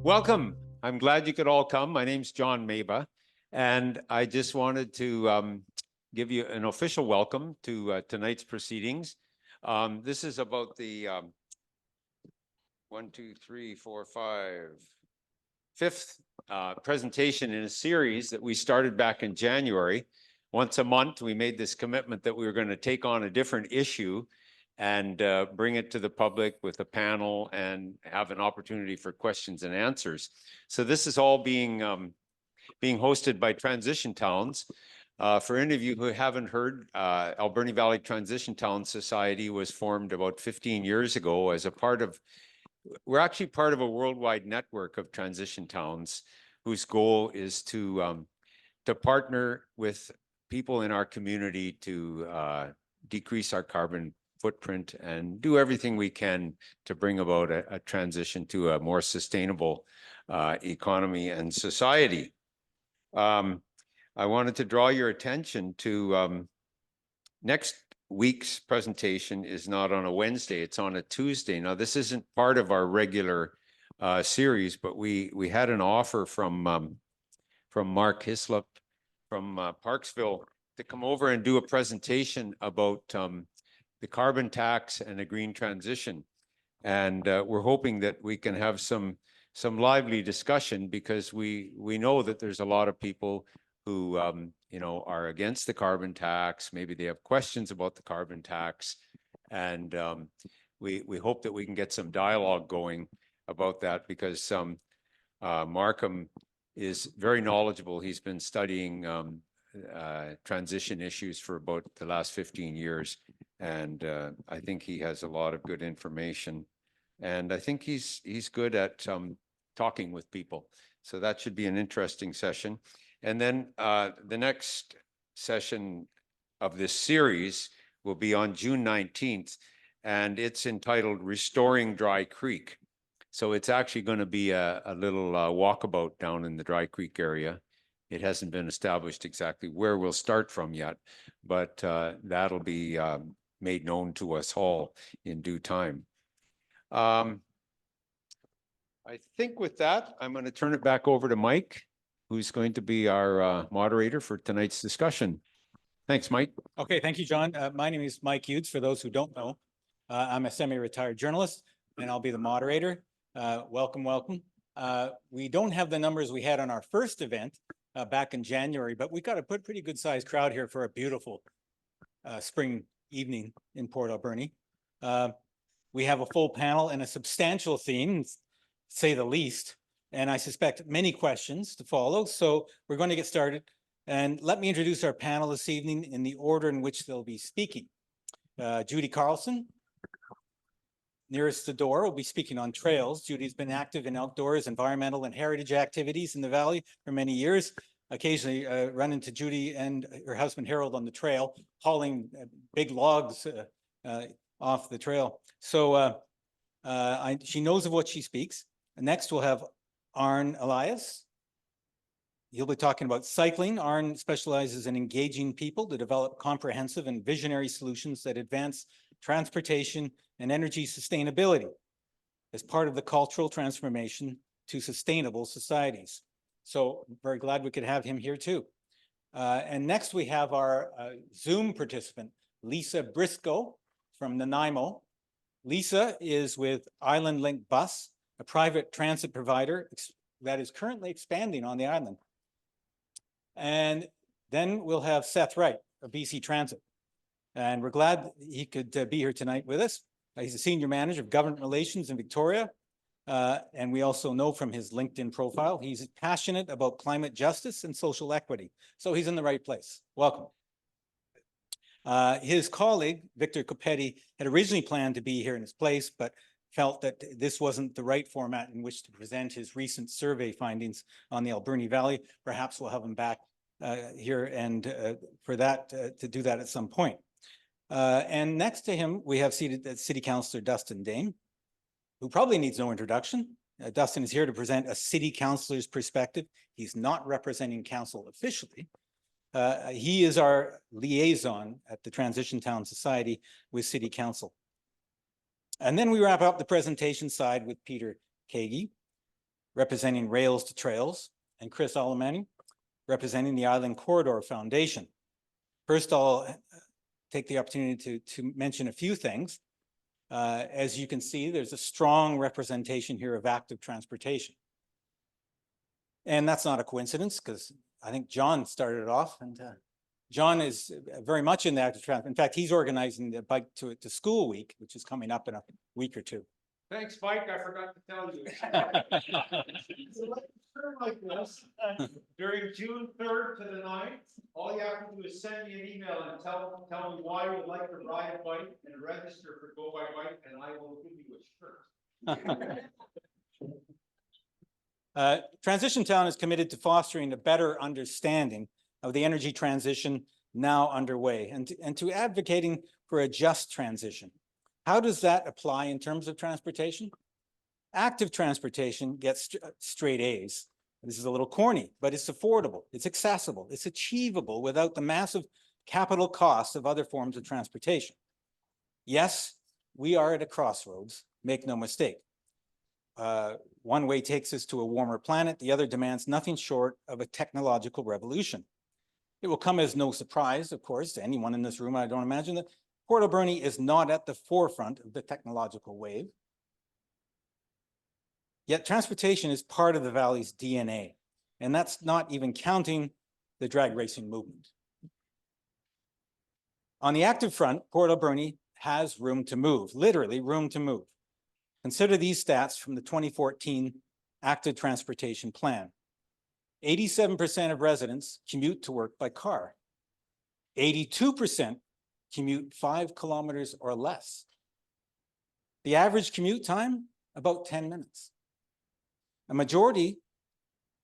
Welcome. I'm glad you could all come. My name's John Maba, and I just wanted to give you an official welcome to tonight's proceedings. This is about the 5th presentation in a series that we started back in January. Once a month, we made this commitment that we were going to take on a different issue and bring it to the public with a panel and have an opportunity for questions and answers. So this is all being hosted by Transition Towns. For any of you who haven't heard, Alberni Valley Transition Towns Society was formed about 15 years ago as a part of, we're actually part of a worldwide network of transition towns whose goal is to partner with people in our community to decrease our carbon footprint and do everything we can to bring about a transition to a more sustainable economy and society. I wanted to draw your attention to next week's presentation is not on a Wednesday, it's on a Tuesday. Now, this isn't part of our regular series, but we had an offer from Mark Hislop from Parksville to come over and do a presentation about the carbon tax and a green transition. And we're hoping that we can have some lively discussion, because we know that there's a lot of people who are against the carbon tax. Maybe they have questions about the carbon tax, and we hope that we can get some dialogue going about that, because Markham is very knowledgeable. He's been studying transition issues for about the last 15 years. And I think he has a lot of good information. And I think he's good at talking with people. So that should be an interesting session. And then the next session of this series will be on June 19th. And it's entitled Restoring Dry Creek. So it's actually going to be a little walkabout down in the Dry Creek area. It hasn't been established exactly where we'll start from yet, but that'll be made known to us all in due time. I think with that, I'm going to turn it back over to Mike, who's going to be our moderator for tonight's discussion. Thanks, Mike. Okay, thank you, John. My name is Mike Hughes, for those who don't know. I'm a semi-retired journalist, and I'll be the moderator. Welcome, welcome. We don't have the numbers we had on our first event back in January, but we got a pretty good sized crowd here for a beautiful spring evening in Port Alberni. We have a full panel and a substantial theme, say the least, and I suspect many questions to follow. So we're going to get started. And let me introduce our panel this evening in the order in which they'll be speaking. Judy Carlson, nearest the door, will be speaking on trails. Judy's been active in outdoors, environmental, and heritage activities in the Valley for many years. Occasionally run into Judy and her husband Harold on the trail, hauling big logs off the trail. So she knows of what she speaks. And next we'll have Arn Elias. He'll be talking about cycling. Arn specializes in engaging people to develop comprehensive and visionary solutions that advance transportation and energy sustainability as part of the cultural transformation to sustainable societies. So very glad we could have him here too. And next we have our Zoom participant, Lisa Briscoe from Nanaimo. Lisa is with Island Link Bus, a private transit provider that is currently expanding on the island. And then we'll have Seth Wright of BC Transit. And we're glad he could be here tonight with us. He's a senior manager of government relations in Victoria. And we also know from his LinkedIn profile, he's passionate about climate justice and social equity. So he's in the right place. Welcome. His colleague, Victor Copetti, had originally planned to be here in his place, but felt that this wasn't the right format in which to present his recent survey findings on the Alberni Valley. Perhaps we'll have him back here and for that, to do that at some point. And next to him, we have seated City Councillor Dustin Dame, who probably needs no introduction. Dustin is here to present a city councillor's perspective. He's not representing council officially. He is our liaison at the Transition Town Society with City Council. And then we wrap up the presentation side with Peter Kagi. representing Rails to Trails, and Chris Alberni, representing the Island Corridor Foundation. First, I'll take the opportunity to mention a few things. As you can see, there's a strong representation here of active transportation. And that's not a coincidence, because I think John started it off, and John is very much in the active transport. In fact, he's organizing the Bike to School Week, which is coming up in a week or two. Thanks, Mike. I forgot to tell you. Like this, during June 3rd to the 9th, all you have to do is send me an email and tell me why you would like to ride a bike and register for Go by Bike, and I will give you a shirt. Transition Town is committed to fostering a better understanding of the energy transition now underway, and to advocating for a just transition. How does that apply in terms of transportation? Active transportation gets straight A's. This is a little corny, but it's affordable, it's accessible, it's achievable without the massive capital costs of other forms of transportation. Yes, we are at a crossroads, make no mistake. One way takes us to a warmer planet, the other demands nothing short of a technological revolution. It will come as no surprise, of course, to anyone in this room, I don't imagine, that Port Alberni is not at the forefront of the technological wave. Yet transportation is part of the valley's DNA, and that's not even counting the drag racing movement. On the active front, Port Alberni has room to move, literally room to move. Consider these stats from the 2014 Active Transportation Plan. 87% of residents commute to work by car. 82% commute 5 kilometers or less. The average commute time, about 10 minutes. A majority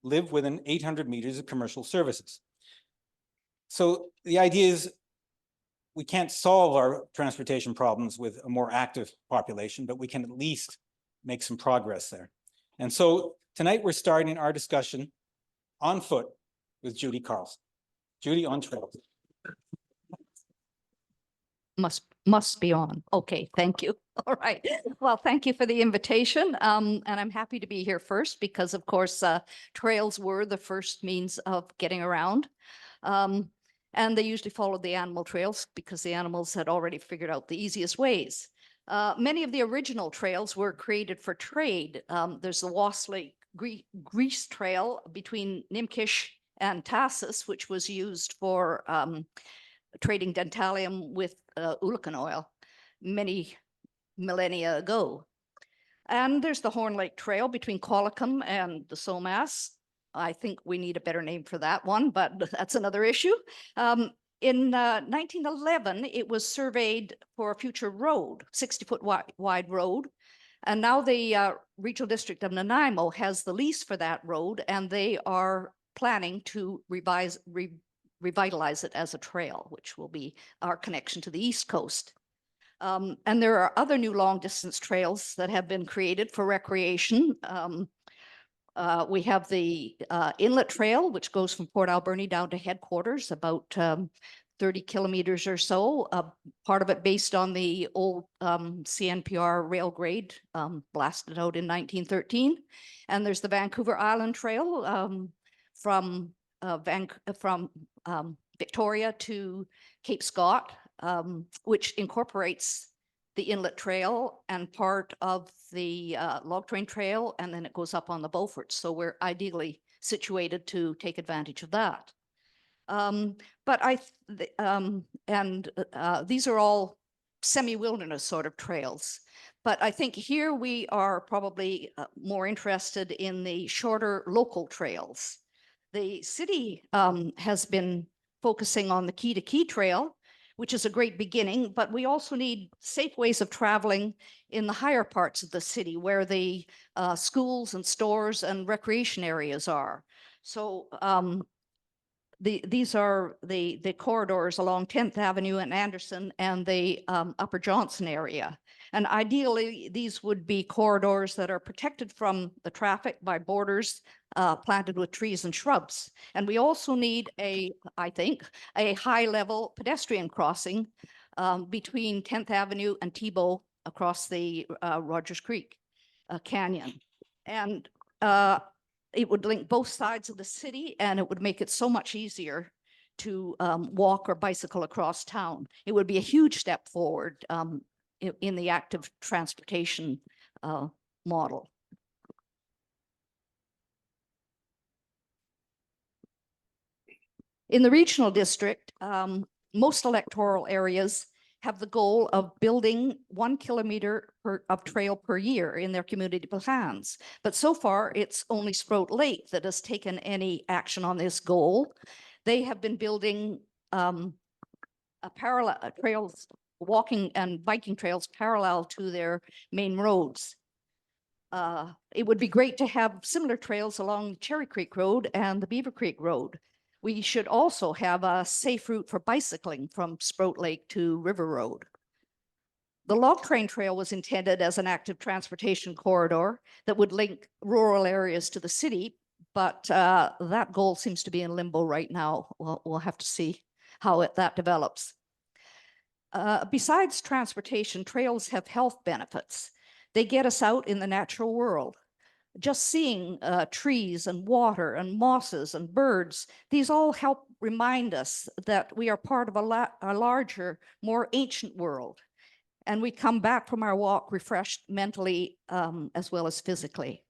live within 800 meters of commercial services. So the idea is we can't solve our transportation problems with a more active population, but we can at least make some progress there. And so tonight we're starting our discussion on foot with Judy Carlson. Judy, on trails. Must be on. Okay, thank you. All right. Well, thank you for the invitation. And I'm happy to be here first because, of course, trails were the first means of getting around. And they usually followed the animal trails because the animals had already figured out the easiest ways. Many of the original trails were created for trade. There's the Wastlake Grease Trail between Nimkish and Tassus, which was used for trading dentalium with Ulucan oil many millennia ago. And there's the Horn Lake Trail between Qualicum and the Somas. I think we need a better name for that one, but that's another issue. In 1911, it was surveyed for a future road, 60-foot wide road. And now the Regional District of Nanaimo has the lease for that road, and they are planning to revitalize it as a trail, which will be our connection to the East Coast. And there are other new long distance trails that have been created for recreation. We have the Inlet Trail, which goes from Port Alberni down to headquarters, about 30 kilometers or so, part of it based on the old CNPR rail grade blasted out in 1913. And there's the Vancouver Island Trail from Victoria to Cape Scott, which incorporates the Inlet Trail and part of the Log Train Trail, and then it goes up on the Beaufort. So we're ideally situated to take advantage of that. These are all semi-wilderness sort of trails. But I think here we are probably more interested in the shorter local trails. The city has been focusing on the Key to Key Trail, which is a great beginning, but we also need safe ways of traveling in the higher parts of the city where the schools and stores and recreation areas are. So these are the corridors along 10th Avenue and Anderson and the Upper Johnson area. And ideally, these would be corridors that are protected from the traffic by borders planted with trees and shrubs. And we also need I think, a high-level pedestrian crossing between 10th Avenue and Tebow across the Rogers Creek Canyon. And it would link both sides of the city, and it would make it so much easier to walk or bicycle across town. It would be a huge step forward in the active transportation model. In the regional district, most electoral areas have the goal of building 1 kilometer of trail per year in their community plans. But so far, it's only Sprout Lake that has taken any action on this goal. They have been building parallel trails, walking and biking trails parallel to their main roads. It would be great to have similar trails along Cherry Creek Road and the Beaver Creek Road. We should also have a safe route for bicycling from Sprout Lake to River Road. The log train trail was intended as an active transportation corridor that would link rural areas to the city, but that goal seems to be in limbo right now. We'll have to see how that develops. Besides transportation, trails have health benefits. They get us out in the natural world. Just seeing trees and water and mosses and birds, these all help remind us that we are part of a larger, more ancient world. And we come back from our walk refreshed mentally as well as physically.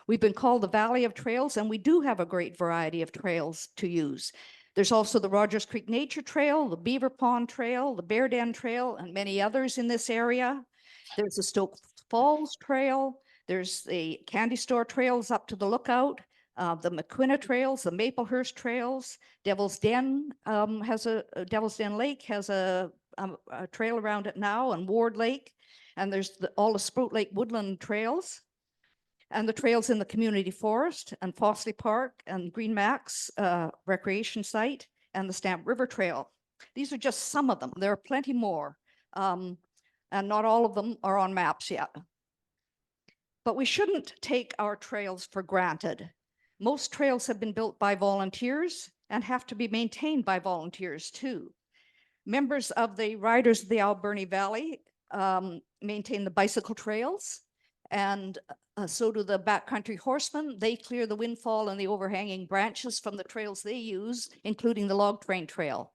We've been called the Valley of Trails, and we do have a great variety of trails to use. There's also the Rogers Creek Nature Trail, the Beaver Pond Trail, the Bear Den Trail, and many others in this area. There's the Stoke Falls Trail. There's the Candy Store Trails up to the Lookout, the McQuina Trails, the Maplehurst Trails. Devil's Den Devil's Den Lake has a trail around it now, and Ward Lake. And there's all the Sprout Lake Woodland Trails, and the trails in the community forest, and Fossley Park, and Green Max Recreation Site, and the Stamp River Trail. These are just some of them. There are plenty more, and not all of them are on maps yet. But we shouldn't take our trails for granted. Most trails have been built by volunteers and have to be maintained by volunteers too. Members of the Riders of the Alberni Valley maintain the bicycle trails, and so do the backcountry horsemen. They clear the windfall and the overhanging branches from the trails they use, including the log train trail.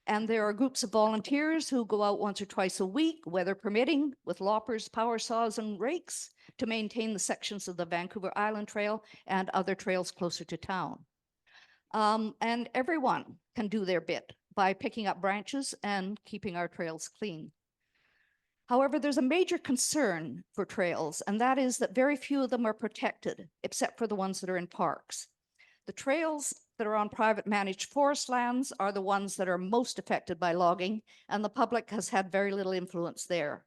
And there are groups of volunteers who go out once or twice a week, weather permitting, with loppers, power saws, and rakes to maintain the sections of the Vancouver Island Trail and other trails closer to town. And everyone can do their bit by picking up branches and keeping our trails clean. However, there's a major concern for trails, and that is that very few of them are protected, except for the ones that are in parks. The trails that are on private managed forest lands are the ones that are most affected by logging, and the public has had very little influence there.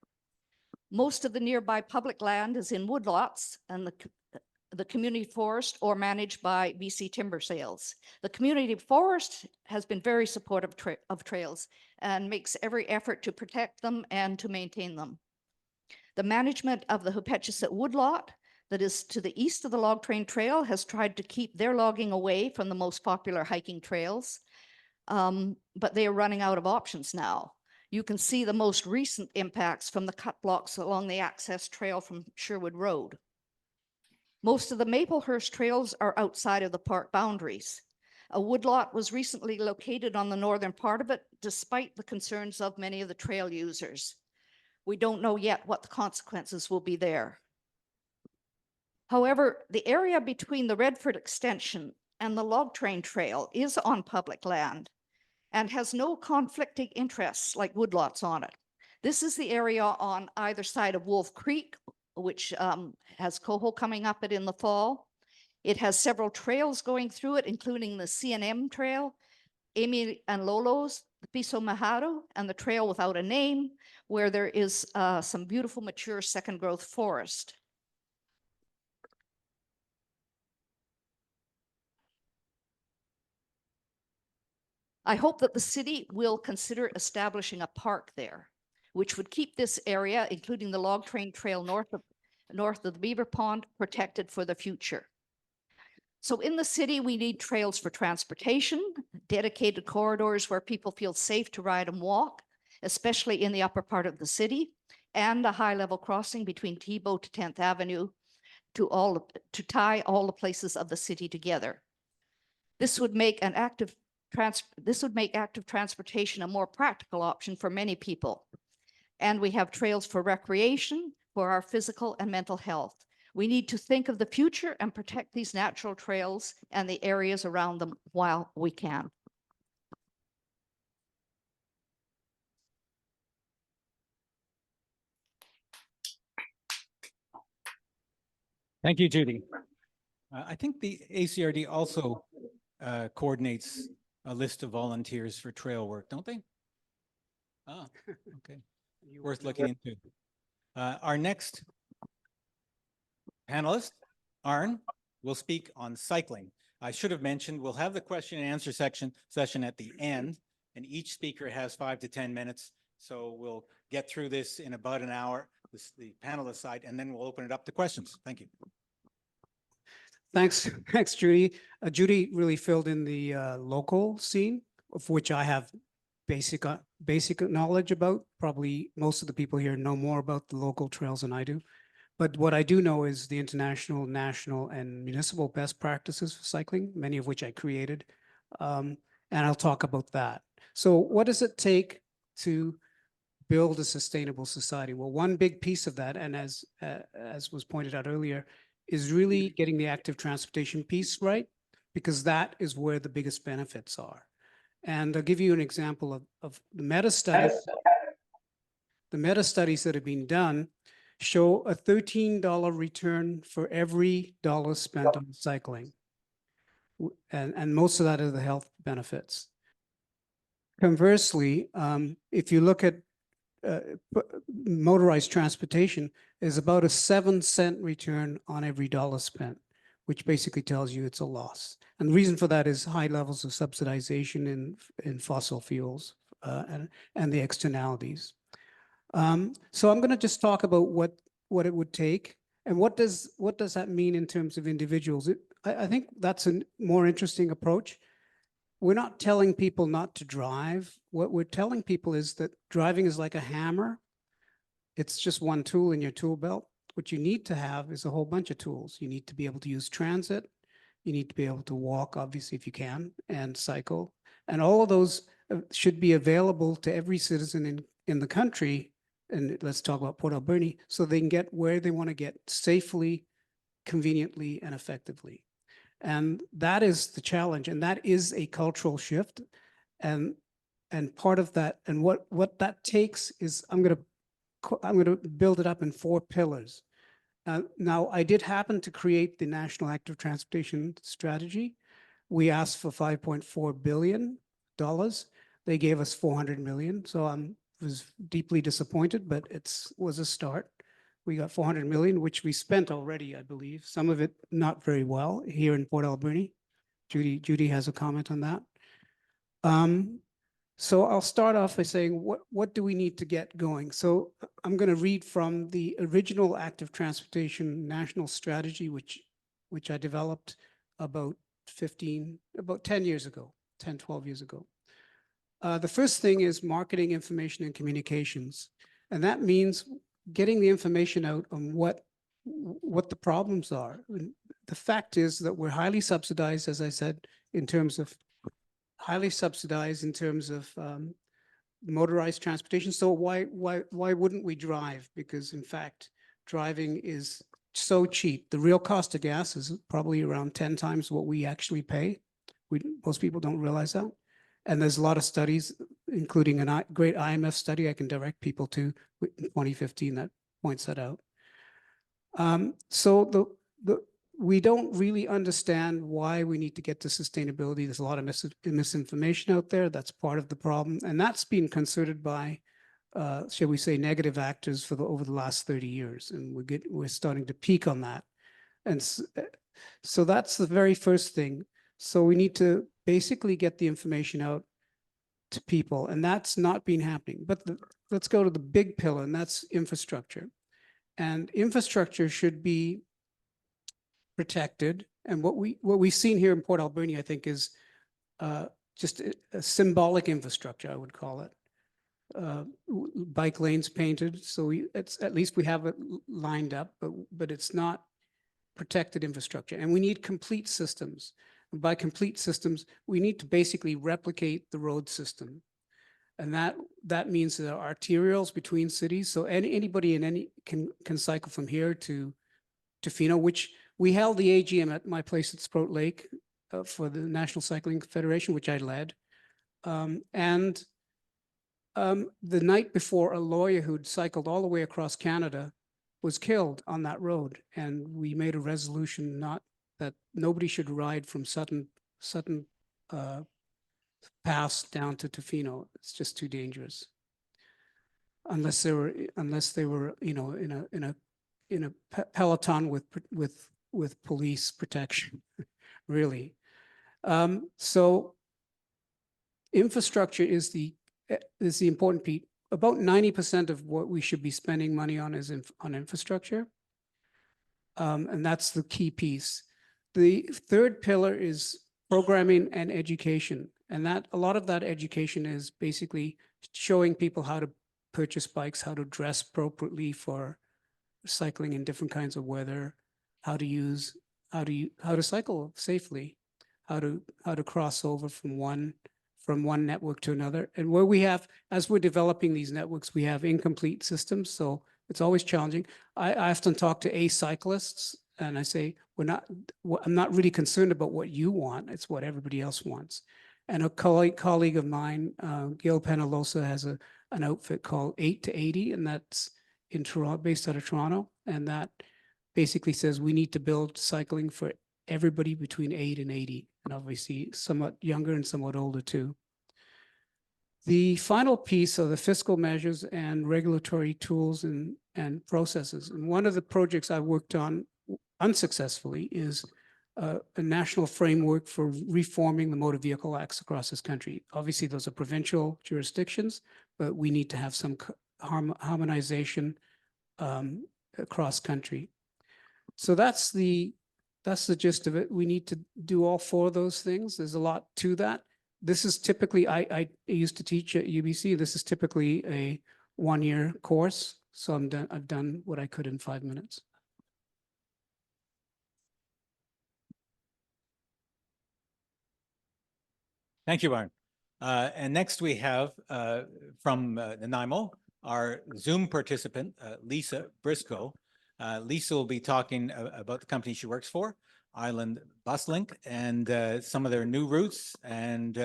Most of the nearby public land is in woodlots and the community forest or managed by BC Timber Sales. The community forest has been very supportive of trails and makes every effort to protect them and to maintain them. The management of the Hupetchesset woodlot that is to the east of the log train trail has tried to keep their logging away from the most popular hiking trails, but they are running out of options now. You can see the most recent impacts from the cut blocks along the access trail from Sherwood Road. Most of the Maplehurst trails are outside of the park boundaries. A woodlot was recently located on the northern part of it, despite the concerns of many of the trail users. We don't know yet what the consequences will be there. However, the area between the Redford Extension and the log train trail is on public land and has no conflicting interests like woodlots on it. This is the area on either side of Wolf Creek, which has coho coming up it in the fall. It has several trails going through it, including the C&M Trail, Amy and Lolo's, the Piso Majado, and the Trail Without a Name, where there is some beautiful mature second growth forest. I hope that the city will consider establishing a park there, which would keep this area, including the log train trail north of the Beaver Pond, protected for the future. So in the city, we need trails for transportation, dedicated corridors where people feel safe to ride and walk, especially in the upper part of the city, and a high-level crossing between Tebow to 10th Avenue to tie all the places of the city together. This would make active transportation a more practical option for many people. And we have trails for recreation, for our physical and mental health. We need to think of the future and protect these natural trails and the areas around them while we can. Thank you, Judy. I think the ACRD also coordinates a list of volunteers for trail work, don't they? Ah, okay. Worth looking into. Our next panelist, Arn, will speak on cycling. I should have mentioned we'll have the question and answer session at the end, and each speaker has 5 to 10 minutes. So we'll get through this in about an hour, the panelist side, and then we'll open it up to questions. Thank you. Thanks, Judy. Judy really filled in the local scene, of which I have basic knowledge about. Probably most of the people here know more about the local trails than I do. But what I do know is the international, national, and municipal best practices for cycling, many of which I created. And I'll talk about that. So what does it take to build a sustainable society? Well, one big piece of that, and as was pointed out earlier, is really getting the active transportation piece right, because that is where the biggest benefits are. And I'll give you an example of the meta studies. The meta studies that have been done show a $13 return for every dollar spent on cycling. And most of that are the health benefits. Conversely, if you look at motorized transportation, is about a 7-cent return on every dollar spent, which basically tells you it's a loss. And the reason for that is high levels of subsidization in fossil fuels and the externalities. So I'm going to just talk about what it would take and what does that mean in terms of individuals. I think that's a more interesting approach. We're not telling people not to drive. What we're telling people is that driving is like a hammer. It's just one tool in your tool belt. What you need to have is a whole bunch of tools. You need to be able to use transit. You need to be able to walk, obviously, if you can, and cycle. And all of those should be available to every citizen in the country. And let's talk about Port Alberni, so they can get where they want to get safely, conveniently, and effectively. And that is the challenge. And that is a cultural shift. And part of that, and what that takes is, I'm going to build it up in 4 pillars. Now, I did happen to create the National Active Transportation Strategy. We asked for $5.4 billion. They gave us $400 million. So I was deeply disappointed, but it was a start. We got $400 million, which we spent already, I believe. Some of it not very well here in Port Alberni. Judy has a comment on that. So I'll start off by saying, what do we need to get going? So I'm going to read from the original Active Transportation National Strategy, which I developed about 10 years ago, 10, 12 years ago. The first thing is marketing, information, and communications. And that means getting the information out on what the problems are. And the fact is that we're highly subsidized, as I said, in terms of motorized transportation. So why wouldn't we drive? Because in fact, driving is so cheap. The real cost of gas is probably around 10 times what we actually pay. Most people don't realize that. And there's a lot of studies, including a great IMF study I can direct people to in 2015 that points that out. So we don't really understand why we need to get to sustainability. There's a lot of misinformation out there. That's part of the problem. And that's been considered by, shall we say, negative actors over the last 30 years. And we're starting to peak on that. And so that's the very first thing. So we need to basically get the information out to people, and that's not been happening. But let's go to the big pillar, and that's infrastructure. And infrastructure should be protected. And what we've seen here in Port Alberni, I think, is just a symbolic infrastructure, I would call it. Bike lanes painted, so at least we have it lined up, but it's not protected infrastructure, and we need complete systems. And by complete systems, we need to basically replicate the road system. And that means there are arterials between cities. So anybody in any can cycle from here to Fino, which we held the AGM at my place at Sprout Lake for the National Cycling Federation, which I led. The night before, a lawyer who'd cycled all the way across Canada was killed on that road. And we made a resolution that nobody should ride from Sutton Pass down to Tofino. It's just too dangerous. Unless they were, you know, in a peloton with police protection, really. So infrastructure is the important piece. About 90% of what we should be spending money on is on infrastructure. And that's the key piece. The third pillar is programming and education. And a lot of that education is basically showing people how to purchase bikes, how to dress appropriately for cycling in different kinds of weather, how to cycle safely, how to cross over from one network to another. And where we have, as we're developing these networks, we have incomplete systems. So it's always challenging. I often talk to cyclists and I say, I'm not really concerned about what you want. It's what everybody else wants. And a colleague of mine, Gail Penalosa, has an outfit called 8 to 80, and that's in Toronto, based out of Toronto. And that basically says we need to build cycling for everybody between 8 and 80, and obviously somewhat younger and somewhat older too. The final piece are the fiscal measures and regulatory tools and processes. And one of the projects I worked on unsuccessfully is a national framework for reforming the motor vehicle acts across this country. Obviously, those are provincial jurisdictions, but we need to have some harmonization across country. So that's the gist of it. We need to do all four of those things. There's a lot to that. This is typically, I used to teach at UBC. This is typically a one-year course. So I've done what I could in 5 minutes. Thank you, Aaron. And next we have from Nanaimo, our Zoom participant, Lisa Briscoe. Lisa will be talking about the company she works for, Island Bus Link, and some of their new routes. And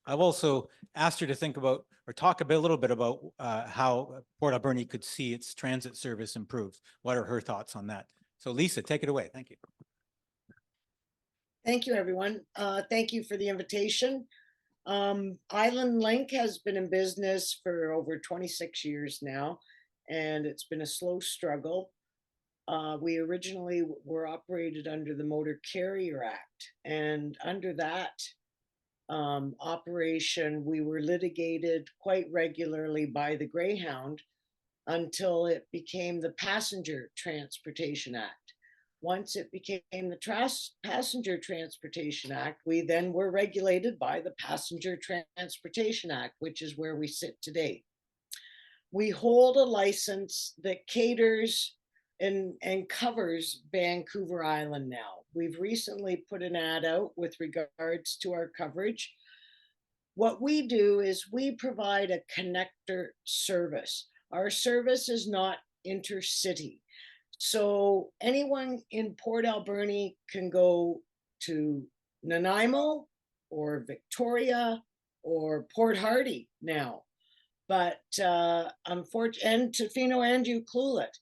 I've also asked her to think about or talk a little bit about how Port Alberni could see its transit service improve. What are her thoughts on that? So Lisa, take it away. Thank you. Thank you, everyone. Thank you for the invitation. Island Link has been in business for over 26 years now, and it's been a slow struggle. We originally were operated under the Motor Carrier Act, and under that operation, we were litigated quite regularly by the Greyhound until it became the Passenger Transportation Act. Once it became the Passenger Transportation Act, we then were regulated by the Passenger Transportation Act, which is where we sit today. We hold a license that caters and covers Vancouver Island now. We've recently put an ad out with regards to our coverage. What we do is we provide a connector service. Our service is not intercity. So anyone in Port Alberni can go to Nanaimo or Victoria or Port Hardy now, but unfortunately, and Tofino and Ucluelet.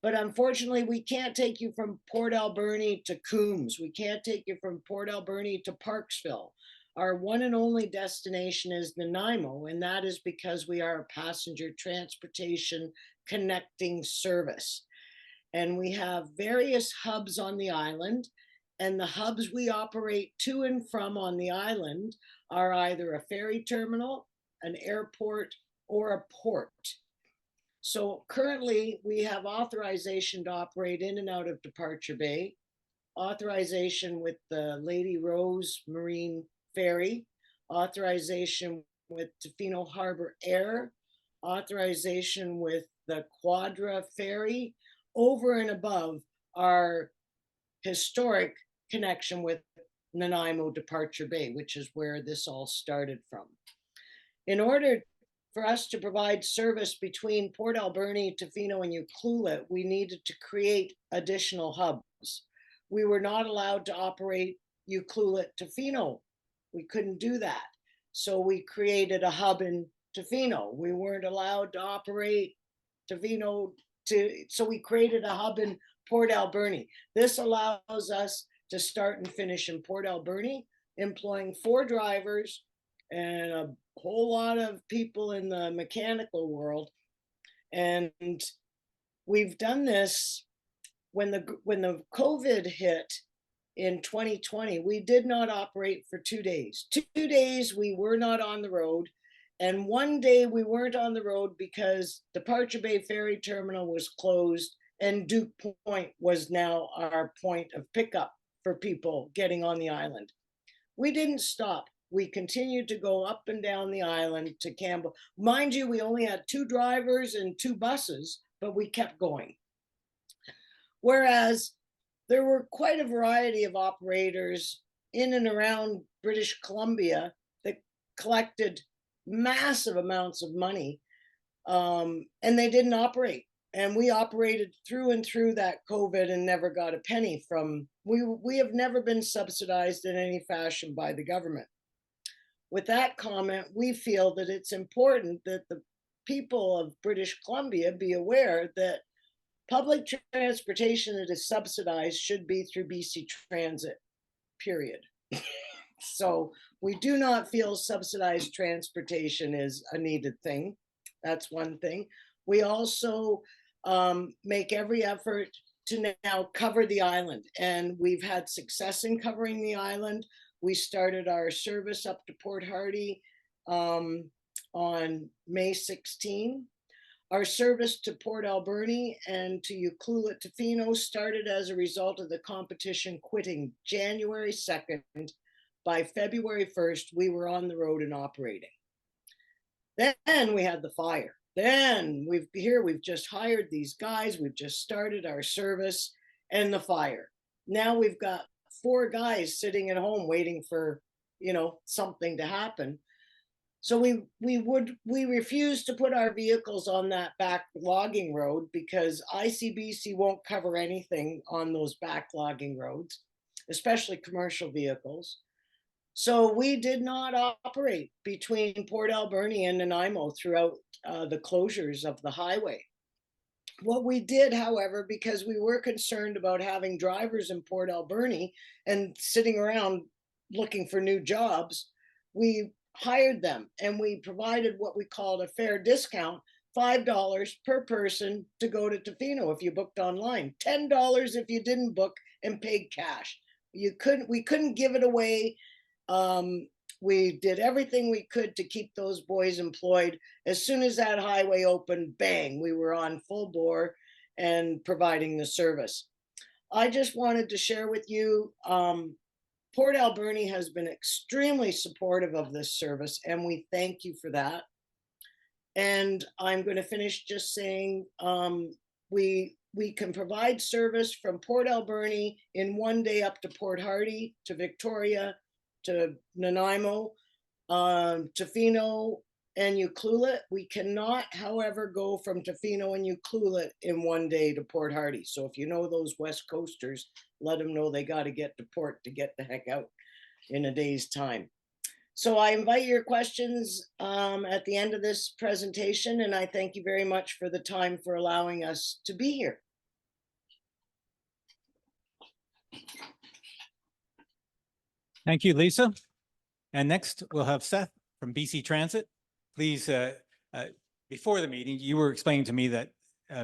But unfortunately, we can't take you from Port Alberni to Coombs. We can't take you from Port Alberni to Parksville. Our one and only destination is Nanaimo, and that is because we are a passenger transportation connecting service. And we have various hubs on the island, and the hubs we operate to and from on the island are either a ferry terminal, an airport, or a port. So currently we have authorization to operate in and out of Departure Bay, authorization with the Lady Rose Marine Ferry, authorization with Tofino Harbor Air, authorization with the Quadra Ferry, over and above our historic connection with Nanaimo Departure Bay, which is where this all started from. In order for us to provide service between Port Alberni, Tofino, and Ucluelet, we needed to create additional hubs. We were not allowed to operate Ucluelet Tofino. We couldn't do that. So we created a hub in Tofino. We weren't allowed to operate Tofino so we created a hub in Port Alberni. This allows us to start and finish in Port Alberni, employing 4 drivers and a whole lot of people in the mechanical world. And we've done this when the COVID hit in 2020, we did not operate for 2 days. 2 days we were not on the road. And 1 day we weren't on the road because Departure Bay Ferry Terminal was closed and Duke Point was now our point of pickup for people getting on the island. We didn't stop. We continued to go up and down the island to Campbell. Mind you, we only had 2 drivers and 2 buses, but we kept going. Whereas there were quite a variety of operators in and around British Columbia that collected massive amounts of money, and they didn't operate. And we operated through and through that COVID and never got a penny from, we have never been subsidized in any fashion by the government. With that comment, we feel that it's important that the people of British Columbia be aware that public transportation that is subsidized should be through BC Transit, period. So we do not feel subsidized transportation is a needed thing. That's one thing. We also make every effort to now cover the island, and we've had success in covering the island. We started our service up to Port Hardy on May 16. Our service to Port Alberni and to Ucluelet Tofino started as a result of the competition quitting January 2nd. By February 1st, we were on the road and operating. Then we had the fire. Then we've just hired these guys. We've just started our service and the fire. Now we've got 4 guys sitting at home waiting for, something to happen. So we refuse to put our vehicles on that back logging road because ICBC won't cover anything on those back logging roads, especially commercial vehicles. So we did not operate between Port Alberni and Nanaimo throughout the closures of the highway. What we did, however, because we were concerned about having drivers in Port Alberni and sitting around looking for new jobs, we hired them and we provided what we called a fair discount, $5 per person to go to Tofino if you booked online, $10 if you didn't book and paid cash. We couldn't give it away. We did everything we could to keep those boys employed. As soon as that highway opened, bang, we were on full bore and providing the service. I just wanted to share with you, Port Alberni has been extremely supportive of this service, and we thank you for that. And I'm going to finish just saying we can provide service from Port Alberni in 1 day up to Port Hardy, to Victoria, to Nanaimo, Tofino, and Ucluelet. We cannot, however, go from Tofino and Ucluelet in 1 day to Port Hardy. So if you know those West Coasters, let them know they got to get to port to get the heck out in a day's time. So I invite your questions at the end of this presentation, and I thank you very much for the time for allowing us to be here. Thank you, Lisa. And next we'll have Seth from BC Transit. Please, before the meeting, you were explaining to me that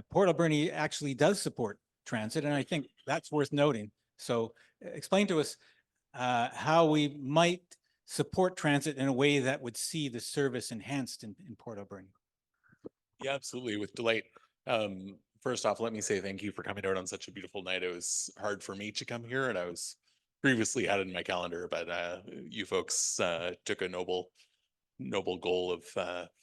Port Alberni actually does support transit, and I think that's worth noting. So explain to us how we might support transit in a way that would see the service enhanced in Port Alberni. Yeah, absolutely, with delight. First off, let me say thank you for coming out on such a beautiful night. It was hard for me to come here, and I was previously had it in my calendar, but you folks took a noble goal of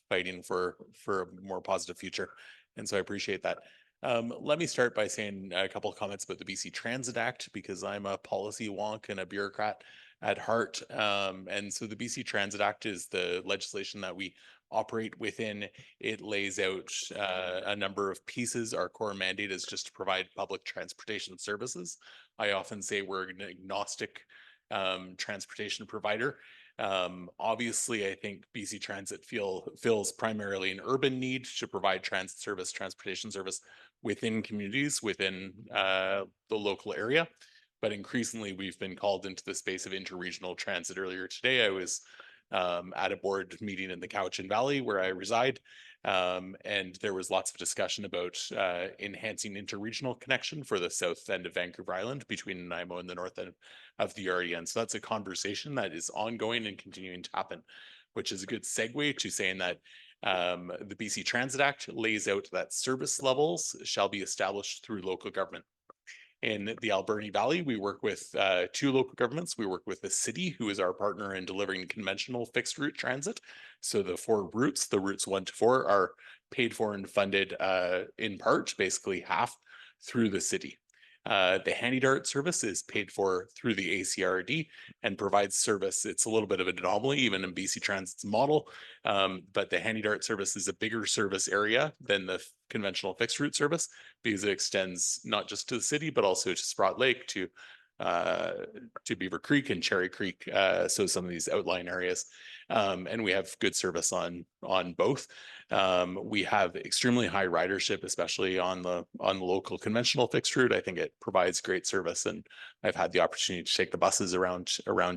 fighting for a more positive future, and so I appreciate that. Let me start by saying a couple of comments about the BC Transit Act, because I'm a policy wonk and a bureaucrat at heart. And so the BC Transit Act is the legislation that we operate within. It lays out a number of pieces. Our core mandate is just to provide public transportation services. I often say we're an agnostic transportation provider. Obviously, I think BC Transit fills primarily an urban need to provide transit service, transportation service within communities, within the local area. But increasingly, we've been called into the space of interregional transit. Earlier today, I was at a board meeting in the Cowichan Valley where I reside. And there was lots of discussion about enhancing interregional connection for the south end of Vancouver Island between Nanaimo and the north end of the RDN. So that's a conversation that is ongoing and continuing to happen, which is a good segue to saying that the BC Transit Act lays out that service levels shall be established through local government. In the Alberni Valley, we work with two local governments. We work with the city, who is our partner in delivering conventional fixed route transit. So the 4 routes, the routes 1 to 4, are paid for and funded in part, basically half, through the city. The Handy Dart service is paid for through the ACRD and provides service. It's a little bit of an anomaly, even in BC Transit's model, but the Handy Dart service is a bigger service area than the conventional fixed route service, because it extends not just to the city, but also to Sprott Lake, to Beaver Creek and Cherry Creek. So some of these outlying areas, and we have good service on both. We have extremely high ridership, especially on the local conventional fixed route. I think it provides great service, and I've had the opportunity to take the buses around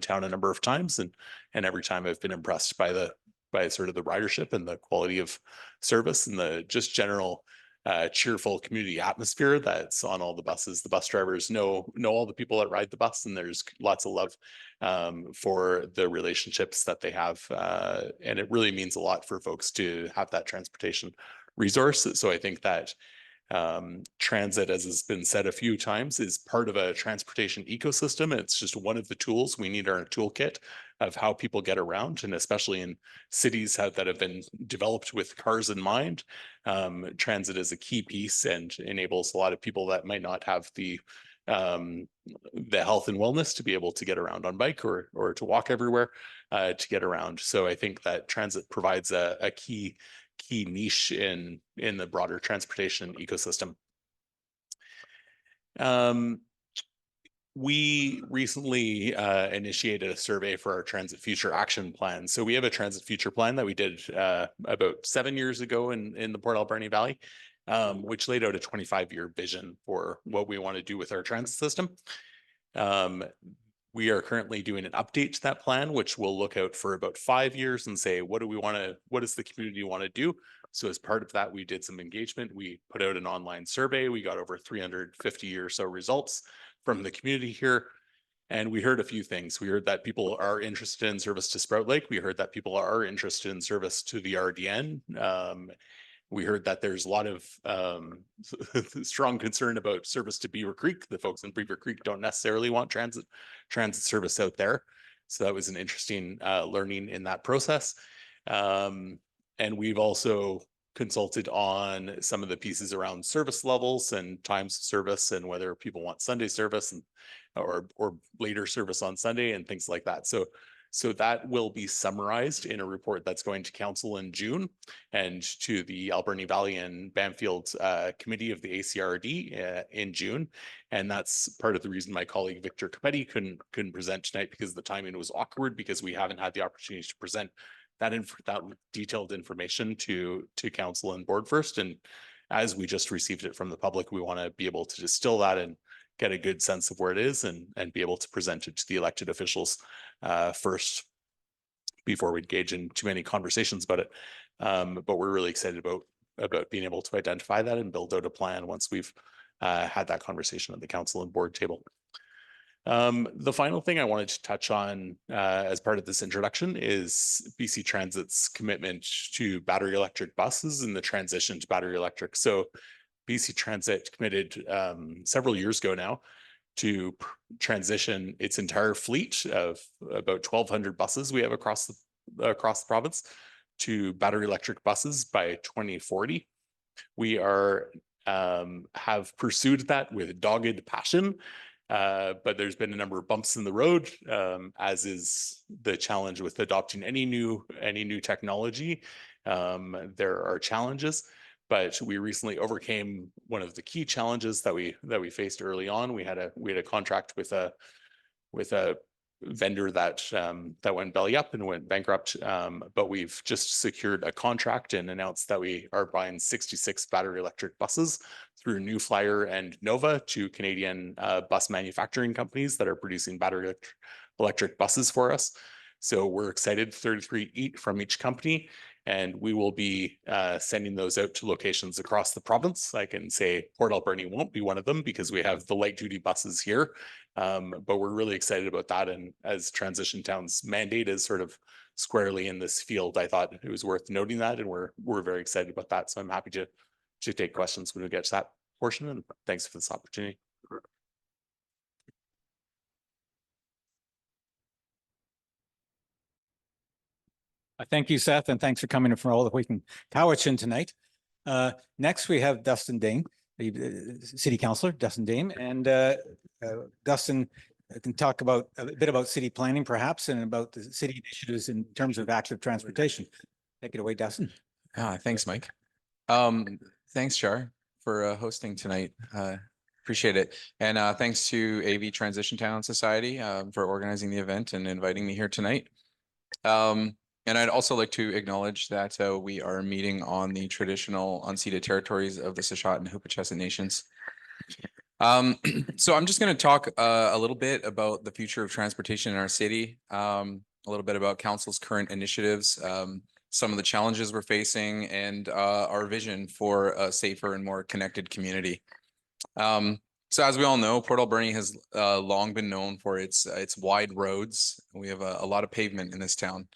town a number of times, and every time I've been impressed by sort of the ridership and the quality of service and the just general cheerful community atmosphere that's on all the buses. The bus drivers know all the people that ride the bus, and there's lots of love for the relationships that they have. And it really means a lot for folks to have that transportation resource. So I think that transit, as has been said a few times, is part of a transportation ecosystem. It's just one of the tools we need in our toolkit of how people get around, and especially in cities that have been developed with cars in mind. Transit is a key piece and enables a lot of people that might not have the health and wellness to be able to get around on bike or to walk everywhere to get around. So I think that transit provides a key niche in the broader transportation ecosystem. We recently initiated a survey for our Transit Future Action Plan. So we have a Transit Future Plan that we did about 7 years ago in the Port Alberni Valley, which laid out a 25-year vision for what we want to do with our transit system. We are currently doing an update to that plan, which will look out for about 5 years and say, what does the community want to do? So as part of that, we did some engagement. We put out an online survey. We got over 350 or so results from the community here. And we heard a few things. We heard that people are interested in service to Sprout Lake. We heard that people are interested in service to the RDN. We heard that there's a lot of strong concern about service to Beaver Creek. The folks in Beaver Creek don't necessarily want transit service out there. So that was an interesting learning in that process. And we've also consulted on some of the pieces around service levels and times of service, and whether people want Sunday service or later service on Sunday and things like that. So that will be summarized in a report that's going to council in June and to the Alberni Valley and Bamfield committee of the ACRD in June. And that's part of the reason my colleague Victor Capetti couldn't present tonight, because the timing was awkward, because we haven't had the opportunity to present that detailed information to council and board first. And as we just received it from the public, we want to be able to distill that and get a good sense of where it is, and be able to present it to the elected officials first before we engage in too many conversations about it. But we're really excited about being able to identify that and build out a plan once we've had that conversation at the council and board table. The final thing I wanted to touch on as part of this introduction is BC Transit's commitment to battery electric buses and the transition to battery electric. So BC Transit committed several years ago now to transition its entire fleet of about 1,200 buses we have across the province to battery electric buses by 2040. We are have pursued that with dogged passion. But there's been a number of bumps in the road, as is the challenge with adopting any new technology. There are challenges, but we recently overcame one of the key challenges that we faced early on. We had a contract with a vendor that went belly up and went bankrupt. But we've just secured a contract and announced that we are buying 66 battery electric buses through New Flyer and Nova, two Canadian bus manufacturing companies that are producing battery electric buses for us. So we're excited, 33 from each company, and we will be sending those out to locations across the province. I can say Port Alberni won't be one of them because we have the light duty buses here. But we're really excited about that. And as Transition Town's mandate is sort of squarely in this field, I thought it was worth noting that. And we're very excited about that. So I'm happy to take questions when we get to that portion. And thanks for this opportunity. Thank you, Seth, and thanks for coming in from all the way from Cowichan tonight. Next, we have Dustin Dame, the City Councillor, Dustin Dame, and Dustin can talk about a bit about city planning, perhaps, and about the city initiatives in terms of active transportation. Take it away, Dustin. Thanks, Mike. Thanks, Char, for hosting tonight. Appreciate it. And thanks to AV Transition Town Society for organizing the event and inviting me here tonight. And I'd also like to acknowledge that we are meeting on the traditional unceded territories of the Sishat and Hoopachesit Nations. So I'm just going to talk a little bit about the future of transportation in our city, a little bit about council's current initiatives, some of the challenges we're facing, and our vision for a safer and more connected community. So as we all know, Port Alberni has long been known for its wide roads. We have a lot of pavement in this town.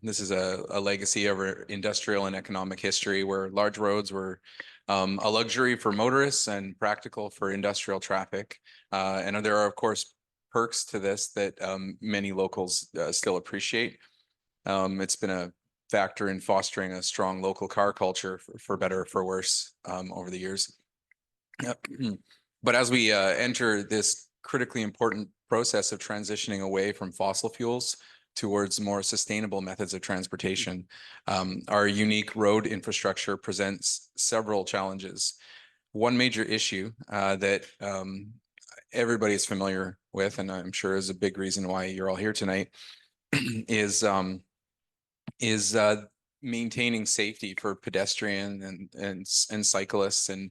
This is a legacy of our industrial and economic history where large roads were a luxury for motorists and practical for industrial traffic. And there are, of course, perks to this that many locals still appreciate. It's been a factor in fostering a strong local car culture for better or for worse over the years. But as we enter this critically important process of transitioning away from fossil fuels towards more sustainable methods of transportation, our unique road infrastructure presents several challenges. One major issue that everybody is familiar with, and I'm sure is a big reason why you're all here tonight, is maintaining safety for pedestrian and cyclists and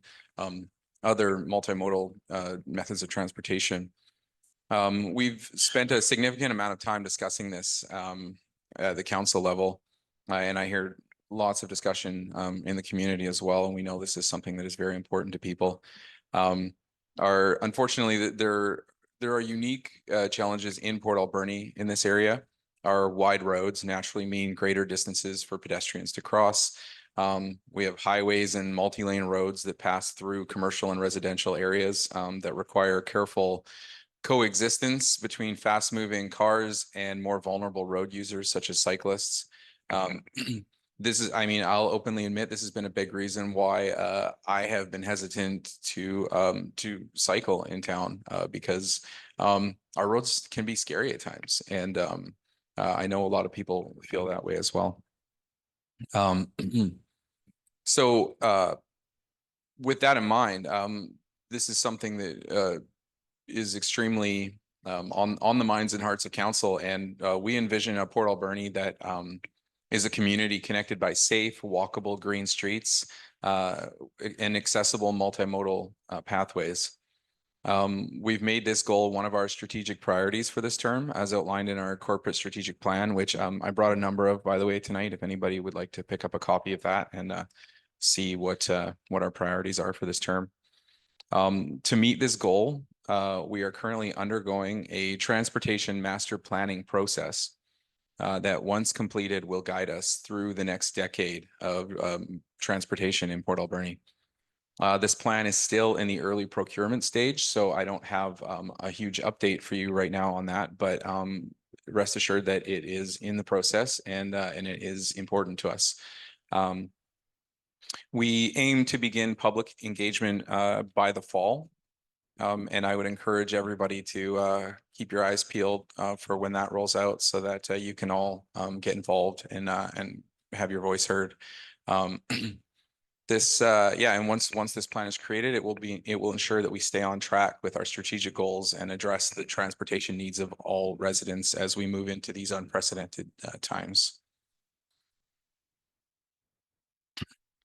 other multimodal methods of transportation. We've spent a significant amount of time discussing this at the council level, and I hear lots of discussion in the community as well. And we know this is something that is very important to people. Unfortunately, there are unique challenges in Port Alberni in this area. Our wide roads naturally mean greater distances for pedestrians to cross. We have highways and multi-lane roads that pass through commercial and residential areas that require careful coexistence between fast-moving cars and more vulnerable road users such as cyclists. I'll openly admit this has been a big reason why I have been hesitant to cycle in town because our roads can be scary at times, and I know a lot of people feel that way as well. So with that in mind, this is something that is extremely on the minds and hearts of council, and we envision a Port Alberni that is a community connected by safe, walkable green streets and accessible multimodal pathways. We've made this goal one of our strategic priorities for this term, as outlined in our corporate strategic plan, which I brought a number of, by the way, tonight, if anybody would like to pick up a copy of that and see what our priorities are for this term. To meet this goal, we are currently undergoing a transportation master planning process that, once completed, will guide us through the next decade of transportation in Port Alberni. This plan is still in the early procurement stage, so I don't have a huge update for you right now on that, but rest assured that it is in the process and it is important to us. We aim to begin public engagement by the fall. And I would encourage everybody to keep your eyes peeled for when that rolls out so that you can all get involved and have your voice heard. And once this plan is created, it will ensure that we stay on track with our strategic goals and address the transportation needs of all residents as we move into these unprecedented times.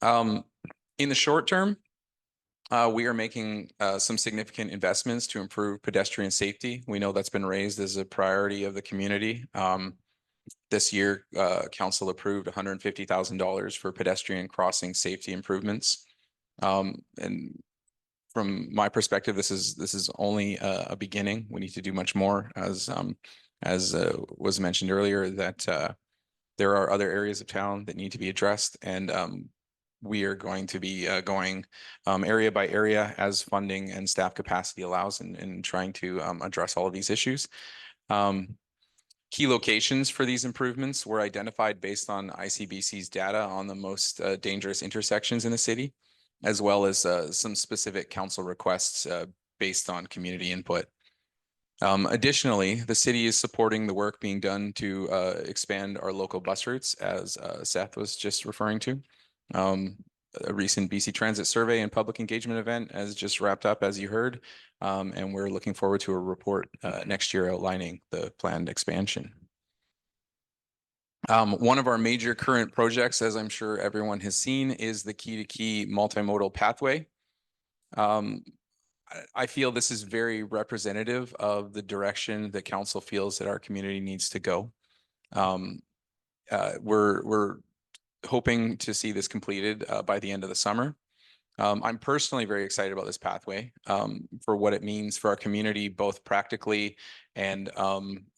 In the short term, we are making some significant investments to improve pedestrian safety. We know that's been raised as a priority of the community. This year, council approved $150,000 for pedestrian crossing safety improvements. And from my perspective, this is only a beginning. We need to do much more, as was mentioned earlier, that there are other areas of town that need to be addressed, and we are going to be going area by area as funding and staff capacity allows, and trying to address all of these issues. Key locations for these improvements were identified based on ICBC's data on the most dangerous intersections in the city, as well as some specific council requests based on community input. Additionally, the city is supporting the work being done to expand our local bus routes, as Seth was just referring to. A recent BC Transit survey and public engagement event has just wrapped up, as you heard, and we're looking forward to a report next year outlining the planned expansion. One of our major current projects, as I'm sure everyone has seen, is the key-to-key multimodal pathway. I feel this is very representative of the direction that council feels that our community needs to go. We're hoping to see this completed by the end of the summer. I'm personally very excited about this pathway for what it means for our community, both practically and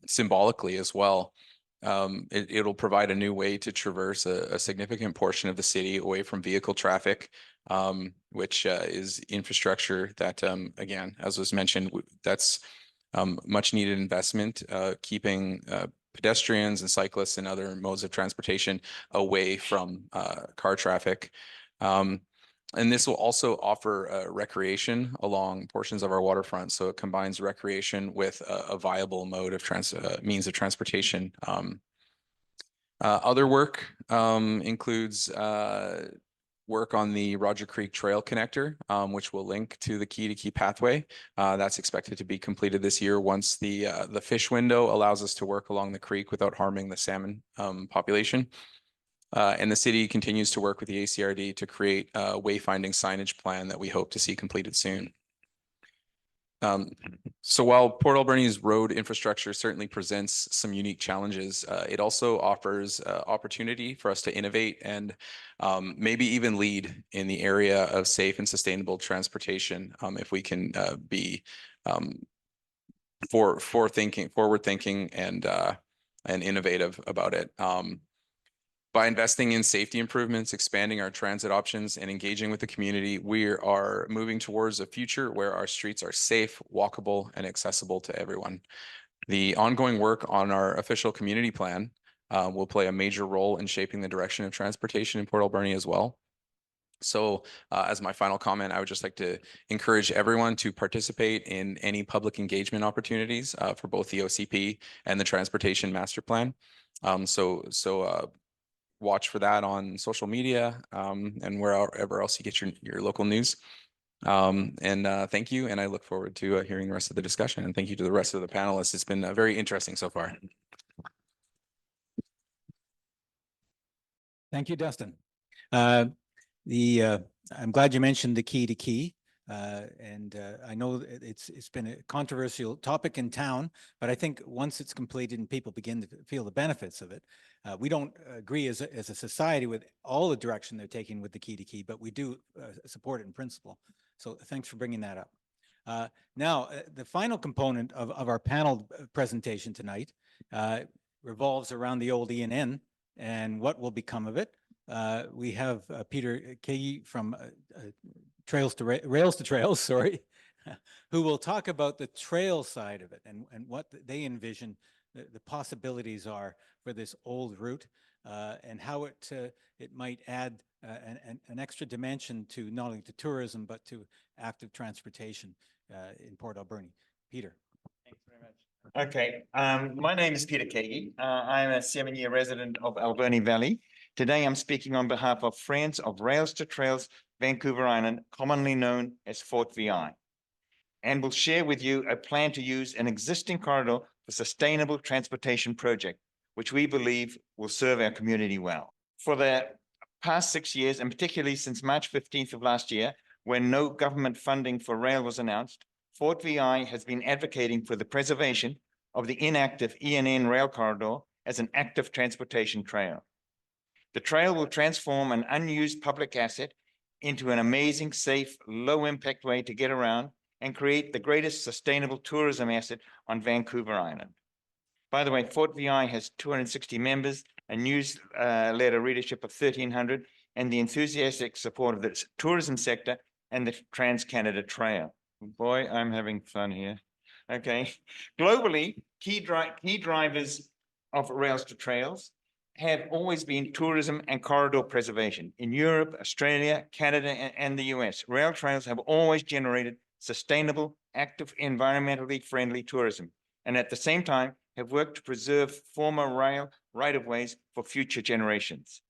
symbolically as well. It'll provide a new way to traverse a significant portion of the city away from vehicle traffic, which is infrastructure that, again, as was mentioned, that's much needed investment, keeping pedestrians and cyclists and other modes of transportation away from car traffic. And this will also offer recreation along portions of our waterfront. So it combines recreation with a viable mode of means of transportation. Other work includes work on the Roger Creek Trail Connector, which will link to the key-to-key pathway. That's expected to be completed this year once the fish window allows us to work along the creek without harming the salmon population. And the city continues to work with the ACRD to create a wayfinding signage plan that we hope to see completed soon. So while Port Alberni's road infrastructure certainly presents some unique challenges, it also offers opportunity for us to innovate and maybe even lead in the area of safe and sustainable transportation if we can be forward thinking and innovative about it. By investing in safety improvements, expanding our transit options, and engaging with the community, we are moving towards a future where our streets are safe, walkable, and accessible to everyone. The ongoing work on our official community plan will play a major role in shaping the direction of transportation in Port Alberni as well. So as my final comment, I would just like to encourage everyone to participate in any public engagement opportunities for both the OCP and the Transportation Master Plan. Watch for that on social media and wherever else you get your local news. Thank you. And I look forward to hearing the rest of the discussion. And thank you to the rest of the panelists. It's been very interesting so far. Thank you, Dustin. I'm glad you mentioned the key-to-key. I know it's been a controversial topic in town, but I think once it's completed and people begin to feel the benefits of it, we don't agree as a society with all the direction they're taking with the key-to-key, but we do support it in principle. So thanks for bringing that up. Now, the final component of our panel presentation tonight revolves around the old E&N and what will become of it. We have Peter Kagi from Rails to Trails, sorry, who will talk about the trail side of it and what they envision the possibilities are for this old route. and how it might add an extra dimension to not only to tourism, but to active transportation in Port Alberni. Peter. Thanks very much. Okay, my name is Peter Kagi. I'm a 7-year resident of Alberni Valley. Today I'm speaking on behalf of Friends of Rails to Trails Vancouver Island, commonly known as Fort VI, and will share with you a plan to use an existing corridor for sustainable transportation project, which we believe will serve our community well. For the past 6 years, and particularly since March 15th of last year, when no government funding for rail was announced, Fort VI has been advocating for the preservation of the inactive ENN rail corridor as an active transportation trail. The trail will transform an unused public asset into an amazing, safe, low-impact way to get around and create the greatest sustainable tourism asset on Vancouver Island. By the way, Fort VI has 260 members, a newsletter readership of 1,300, and the enthusiastic support of the tourism sector and the Trans-Canada Trail. Boy, I'm having fun here. Okay. Globally, key drivers of rails to trails have always been tourism and corridor preservation. In Europe, Australia, Canada, and the US, rail trails have always generated sustainable, active, environmentally friendly tourism, and at the same time have worked to preserve former rail right-of-ways for future generations.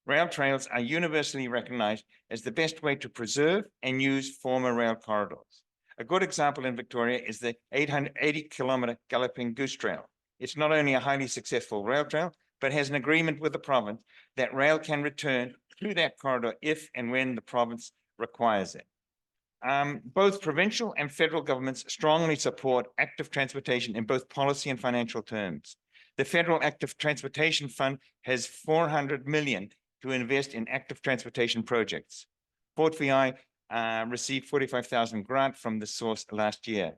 Rail trails are universally recognized as the best way to preserve and use former rail corridors. A good example in Victoria is the 880-kilometer Galloping Goose Trail. It's not only a highly successful rail trail, but has an agreement with the province that rail can return through that corridor if and when the province requires it. Both provincial and federal governments strongly support active transportation in both policy and financial terms. The Federal Active Transportation Fund has $400 million to invest in active transportation projects. Fort VI received $45,000 grant from the source last year.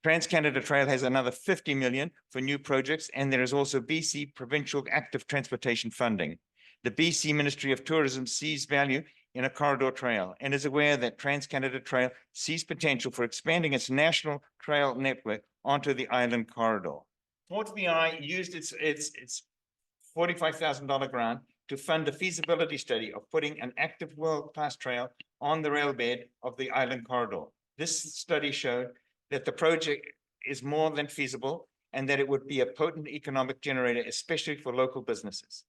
Trans-Canada Trail has another $50 million for new projects, and there is also BC Provincial Active Transportation funding. The BC Ministry of Tourism sees value in a corridor trail and is aware that Trans-Canada Trail sees potential for expanding its national trail network onto the island corridor. Fort VI used its $45,000 grant to fund a feasibility study of putting an active world-class trail on the rail bed of the island corridor. This study showed that the project is more than feasible and that it would be a potent economic generator, especially for local businesses.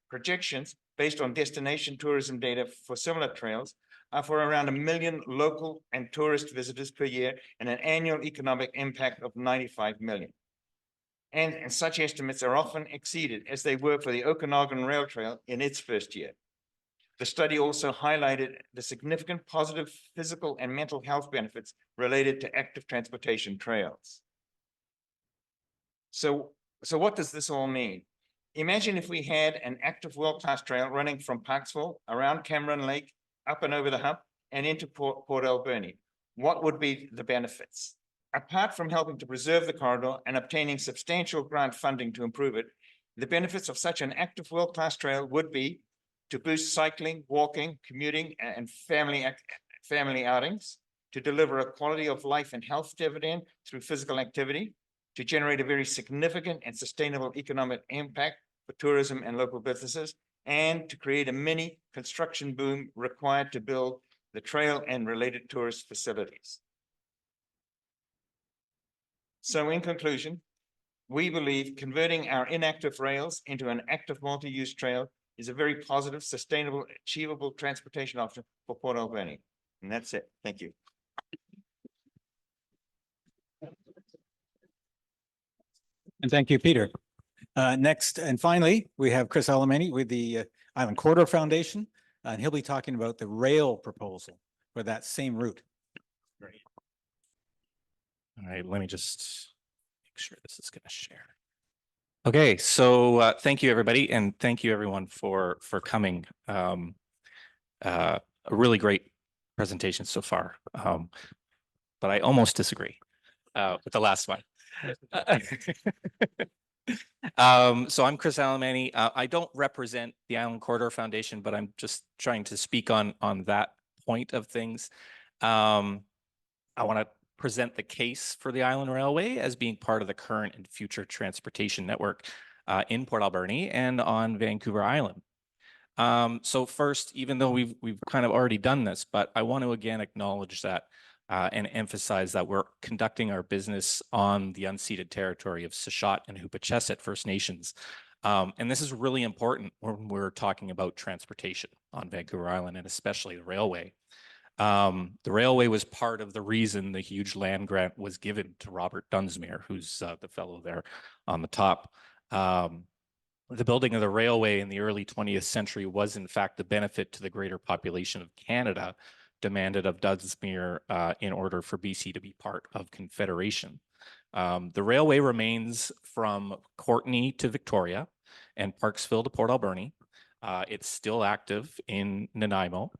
Projections based on destination tourism data for similar trails are for around 1 million local and tourist visitors per year and an annual economic impact of 95 million. And such estimates are often exceeded, as they were for the Okanagan Rail Trail in its first year. The study also highlighted the significant positive physical and mental health benefits related to active transportation trails. So what does this all mean? Imagine if we had an active world-class trail running from Parksville, around Cameron Lake, up and over the hump, and into Port Alberni. What would be the benefits? Apart from helping to preserve the corridor and obtaining substantial grant funding to improve it, the benefits of such an active world-class trail would be to boost cycling, walking, commuting, and family outings, to deliver a quality of life and health dividend through physical activity, to generate a very significant and sustainable economic impact for tourism and local businesses, and to create a mini construction boom required to build the trail and related tourist facilities. So in conclusion, we believe converting our inactive rails into an active multi-use trail is a very positive, sustainable, achievable transportation option for Port Alberni. And that's it. Thank you. And thank you, Peter. Next and finally, we have Chris Alberni with the Island Corridor Foundation, and he'll be talking about the rail proposal for that same route. Great. All right, let me just make sure this is going to share. Okay, so thank you, everybody, and thank you, everyone, for coming. A really great presentation so far, but I almost disagree with the last one. So I'm Chris Alberni. I don't represent the Island Corridor Foundation, but I'm just trying to speak on that point of things. I want to present the case for the Island Railway as being part of the current and future transportation network in Port Alberni and on Vancouver Island. So first, even though we've kind of already done this, but I want to again acknowledge that and emphasize that we're conducting our business on the unceded territory of Sechot and Hupecheset First Nations. And this is really important when we're talking about transportation on Vancouver Island, and especially the railway. The railway was part of the reason the huge land grant was given to Robert Dunsmuir, who's the fellow there on the top. The building of the railway in the early 20th century was in fact the benefit to the greater population of Canada demanded of Dunsmuir in order for BC to be part of Confederation. The railway remains from Courtenay to Victoria and Parksville to Port Alberni. It's still active in Nanaimo.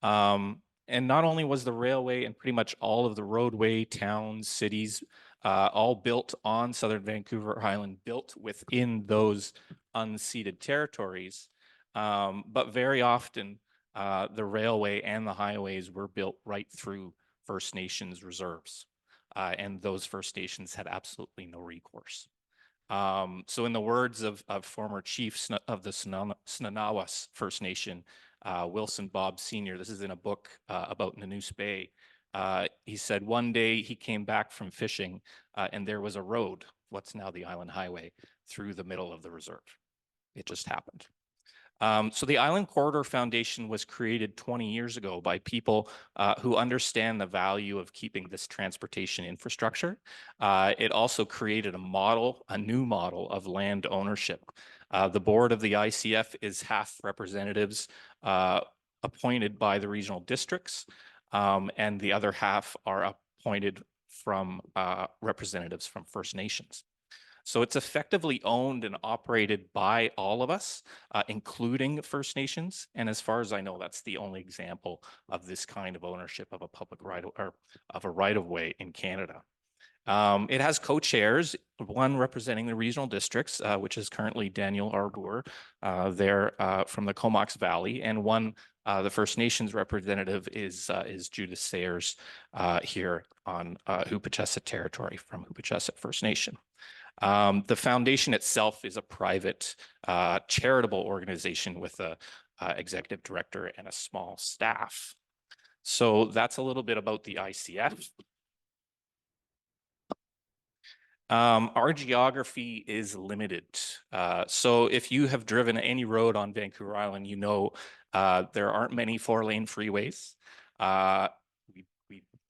And not only was the railway and pretty much all of the roadway, towns, cities, all built on Southern Vancouver Island, built within those unceded territories, but very often the railway and the highways were built right through First Nations reserves. And those First Nations had absolutely no recourse. So in the words of former chief of the Snanawas First Nation, Wilson Bob Sr., this is in a book about Nanoose Bay. He said one day he came back from fishing and there was a road, what's now the Island Highway, through the middle of the reserve. It just happened. So the Island Corridor Foundation was created 20 years ago by people who understand the value of keeping this transportation infrastructure. It also created a new model of land ownership. The board of the ICF is half representatives appointed by the regional districts, and the other half are appointed from representatives from First Nations. So it's effectively owned and operated by all of us, including First Nations. And as far as I know, that's the only example of this kind of ownership of a public right or of a right of way in Canada. It has co-chairs, one representing the regional districts, which is currently Daniel Arbour there from the Comox Valley, and one the First Nations representative is Judith Sayers here on Hupecheset territory from Hupecheset First Nation. The foundation itself is a private charitable organization with a executive director and a small staff. So that's a little bit about the ICF. Our geography is limited. So if you have driven any road on Vancouver Island, you know there aren't many 4-lane freeways.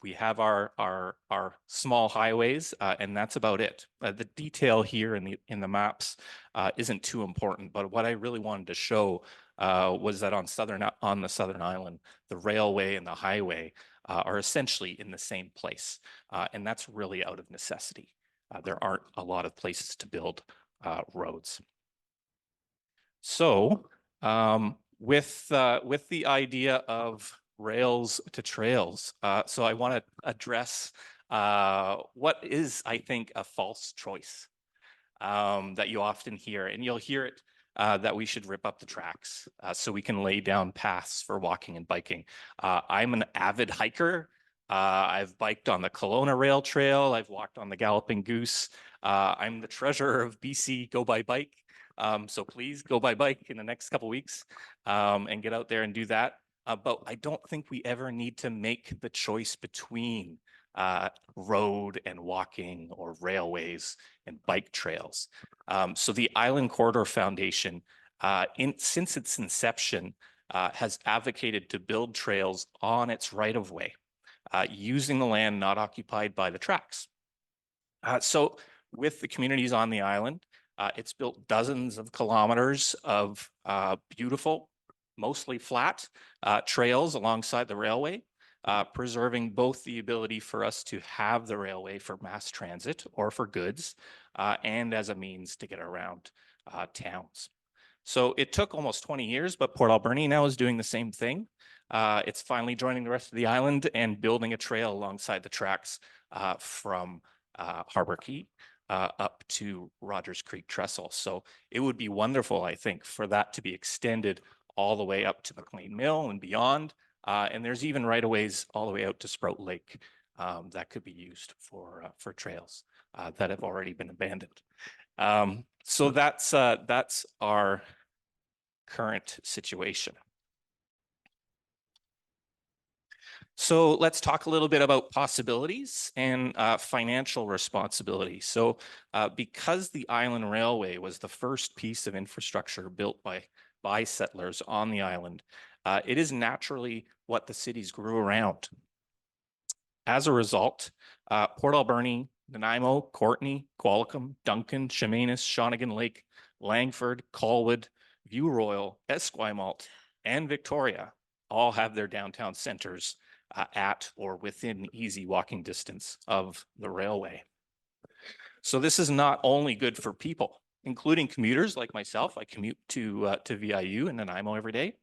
We have our small highways, and that's about it. The detail here in the maps isn't too important, but what I really wanted to show was that on the Southern Island, the railway and the highway are essentially in the same place, and that's really out of necessity. There aren't a lot of places to build roads. So with the idea of rails to trails, so I want to address what is, I think, a false choice that you often hear, and you'll hear it that we should rip up the tracks so we can lay down paths for walking and biking. I'm an avid hiker. I've biked on the Kelowna Rail Trail. I've walked on the Galloping Goose. I'm the treasurer of BC Go by Bike. So please go by bike in the next couple of weeks and get out there and do that. But I don't think we ever need to make the choice between road and walking or railways and bike trails. So the Island Corridor Foundation, since its inception, has advocated to build trails on its right-of-way, using the land not occupied by the tracks. So with the communities on the island, it's built dozens of kilometers of beautiful, mostly flat trails alongside the railway, preserving both the ability for us to have the railway for mass transit or for goods, and as a means to get around towns. So it took almost 20 years, but Port Alberni now is doing the same thing. It's finally joining the rest of the island and building a trail alongside the tracks from Harbor Key up to Rogers Creek Trestle. So it would be wonderful, I think, for that to be extended all the way up to McLean Mill and beyond. And there's even right-of-ways all the way out to Sprout Lake that could be used for trails that have already been abandoned. So that's our current situation. So let's talk a little bit about possibilities and financial responsibility. So because the Island Railway was the first piece of infrastructure built by settlers on the island, it is naturally what the cities grew around. As a result, Port Alberni, Nanaimo, Courtenay, Qualicum, Duncan, Chemainus, Shawnigan Lake, Langford, Colwood, View Royal, Esquimalt, and Victoria all have their downtown centers at or within easy walking distance of the railway. So this is not only good for people, including commuters like myself. I commute to VIU in Nanaimo every day.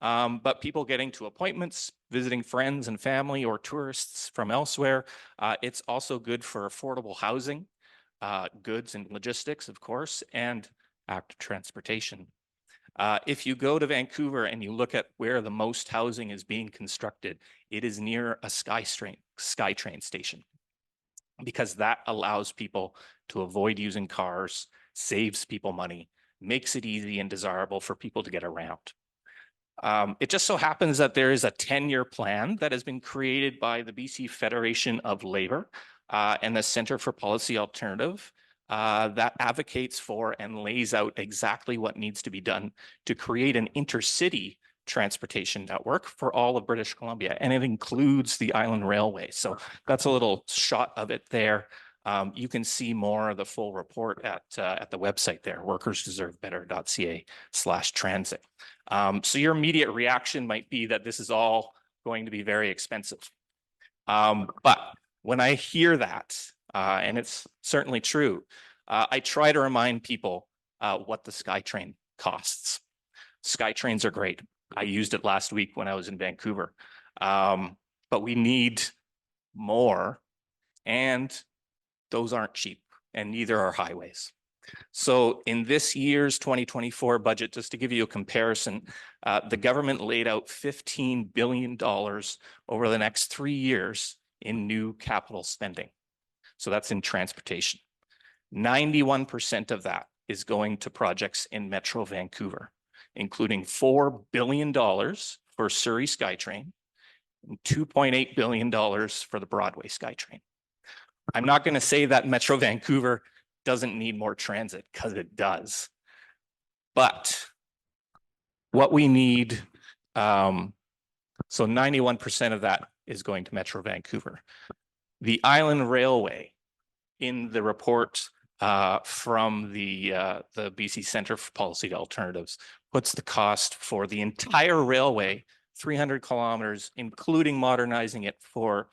But people getting to appointments, visiting friends and family, or tourists from elsewhere. It's also good for affordable housing, goods and logistics, of course, and active transportation. If you go to Vancouver and you look at where the most housing is being constructed, it is near a SkyTrain station, because that allows people to avoid using cars, saves people money, makes it easy and desirable for people to get around. It just so happens that there is a 10-year plan that has been created by the BC Federation of Labor and the Centre for Policy Alternative that advocates for and lays out exactly what needs to be done to create an intercity transportation network for all of British Columbia, and it includes the Island Railway. So that's a little shot of it there. You can see more of the full report at the website there, workersdeservebetter.ca/transit. So your immediate reaction might be that this is all going to be very expensive. But when I hear that, and it's certainly true, I try to remind people what the SkyTrain costs. SkyTrains are great. I used it last week when I was in Vancouver. But we need more, and those aren't cheap, and neither are highways. So in this year's 2024 budget, just to give you a comparison, the government laid out $15 billion over the next 3 years in new capital spending. So that's in transportation. 91% of that is going to projects in Metro Vancouver, including $4 billion for Surrey SkyTrain and $2.8 billion for the Broadway SkyTrain. I'm not going to say that Metro Vancouver doesn't need more transit, because it does. But what we need, so 91% of that is going to Metro Vancouver. The Island Railway, in the report from the BC Centre for Policy Alternatives, puts the cost for the entire railway, 300 kilometers, including modernizing it for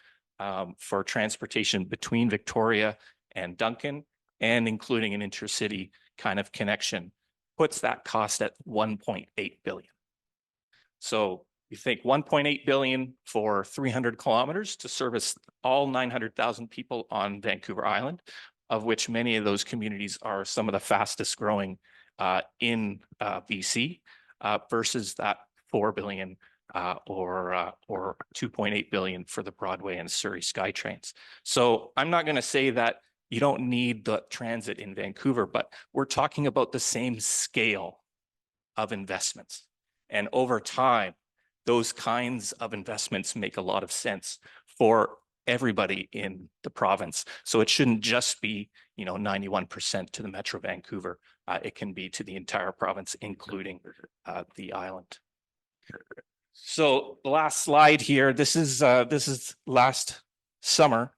transportation between Victoria and Duncan, and including an intercity kind of connection, puts that cost at 1.8 billion. So you think 1.8 billion for 300 kilometers to service all 900,000 people on Vancouver Island, of which many of those communities are some of the fastest growing in BC, versus that 4 billion or 2.8 billion for the Broadway and Surrey SkyTrains. So I'm not going to say that you don't need the transit in Vancouver, but we're talking about the same scale of investments. And over time, those kinds of investments make a lot of sense for everybody in the province. So it shouldn't just be, 91% to the Metro Vancouver. It can be to the entire province, including the island. So the last slide here, this is last summer,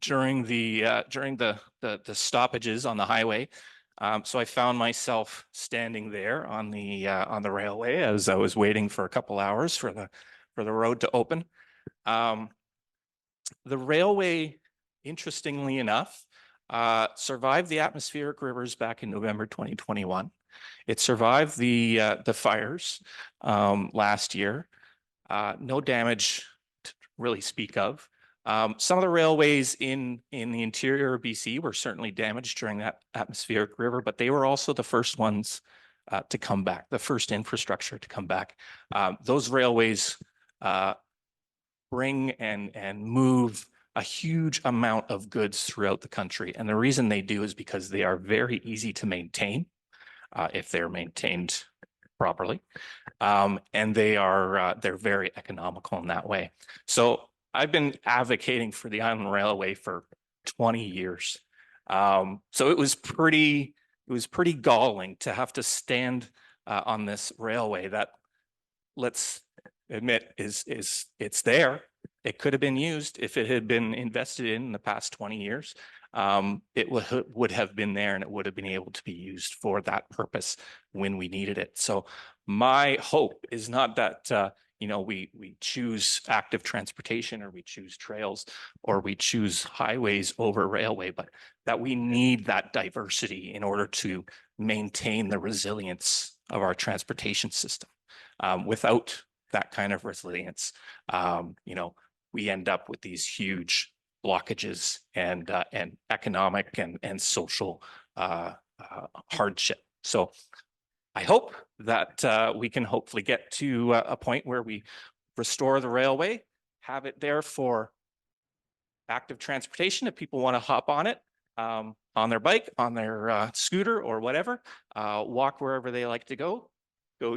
during the stoppages on the highway. So I found myself standing there on the railway as I was waiting for a couple hours for the road to open. The railway, interestingly enough, survived the atmospheric rivers back in November 2021. It survived the fires last year. No damage to really speak of. Some of the railways in the interior of BC were certainly damaged during that atmospheric river, but they were also the first ones to come back, the first infrastructure to come back. Those railways bring and move a huge amount of goods throughout the country. And the reason they do is because they are very easy to maintain if they're maintained properly. And they're very economical in that way. So I've been advocating for the Island Railway for 20 years. So it was pretty galling to have to stand on this railway that, let's admit, it's there. It could have been used if it had been invested in the past 20 years. It would have been there, and it would have been able to be used for that purpose when we needed it. So my hope is not that we choose active transportation, or we choose trails, or we choose highways over railway, but that we need that diversity in order to maintain the resilience of our transportation system. Without that kind of resilience, we end up with these huge blockages and economic and social hardship. So I hope that we can hopefully get to a point where we restore the railway, have it there for active transportation if people want to hop on it, on their bike, on their scooter, or whatever, walk wherever they like to go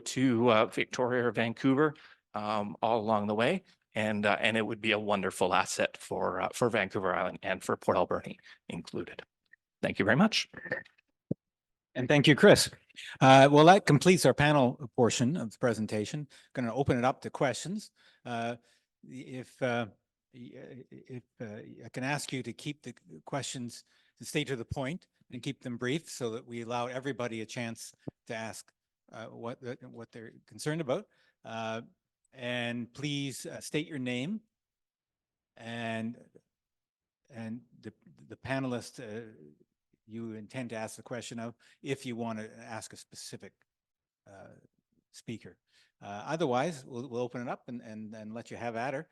to Victoria or Vancouver, all along the way. And it would be a wonderful asset for Vancouver Island and for Port Alberni included. Thank you very much. And thank you, Chris. Well, that completes our panel portion of the presentation. Going to open it up to questions. If I can ask you to keep the questions, to stay to the point and keep them brief, so that we allow everybody a chance to ask what they're concerned about. And please state your name and the panelist you intend to ask the question of, if you want to ask a specific speaker. Otherwise, we'll open it up and let you have at her.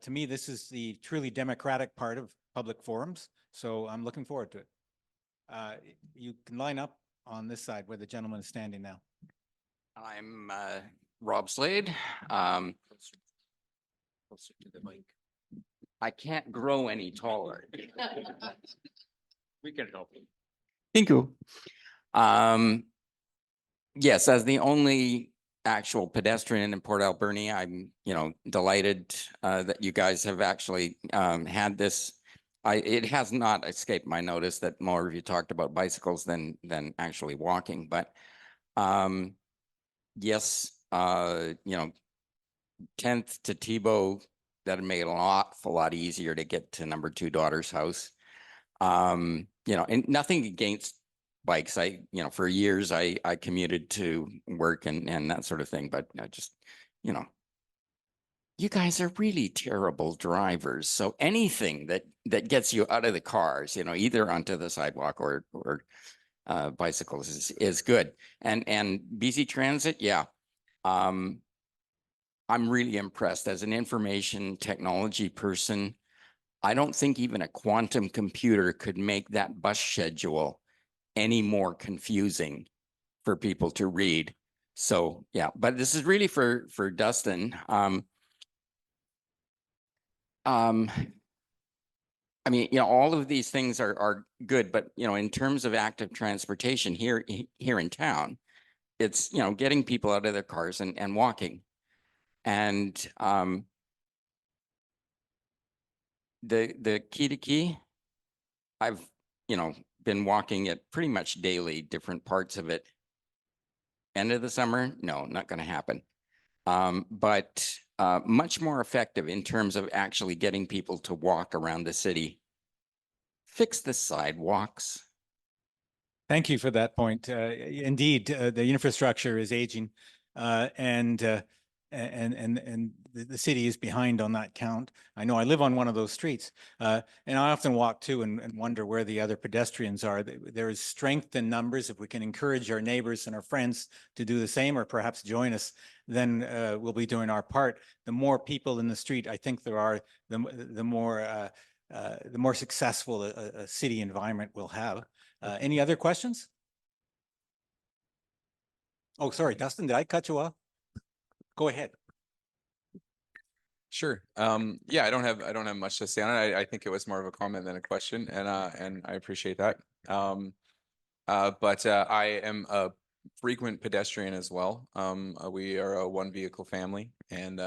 To me, this is the truly democratic part of public forums, so I'm looking forward to it. You can line up on this side where the gentleman is standing now. I'm Rob Slade. Closer to the mic. I can't grow any taller. We can help you. Thank you. Yes, as the only actual pedestrian in Port Alberni, I'm delighted that you guys have actually had this. It has not escaped my notice that more of you talked about bicycles than actually walking, but yes, 10th to Tebow, that'd make it an awful lot easier to get to number 2 daughter's house. And nothing against bikes. For years I commuted to work and that sort of thing, but I just, you guys are really terrible drivers. So anything that gets you out of the cars, either onto the sidewalk or bicycles is good. And BC Transit, yeah. I'm really impressed as an information technology person. I don't think even a quantum computer could make that bus schedule any more confusing for people to read. So yeah, but this is really for Dustin. I mean, all of these things are good, but in terms of active transportation here in town, it's getting people out of their cars and walking. And the key to key, I've been walking it pretty much daily, different parts of it. End of the summer, no, not going to happen. But much more effective in terms of actually getting people to walk around the city. Fix the sidewalks. Thank you for that point. Indeed, the infrastructure is aging, and the city is behind on that count. I know I live on one of those streets, and I often walk too and wonder where the other pedestrians are. There is strength in numbers. If we can encourage our neighbors and our friends to do the same, or perhaps join us, then we'll be doing our part. The more people in the street I think there are, the more successful a city environment we'll have. Any other questions? Oh, sorry, Dustin, did I cut you off? Go ahead. Sure. Yeah, I don't have much to say on it. I think it was more of a comment than a question, and I appreciate that. But I am a frequent pedestrian as well. We are a one vehicle family, and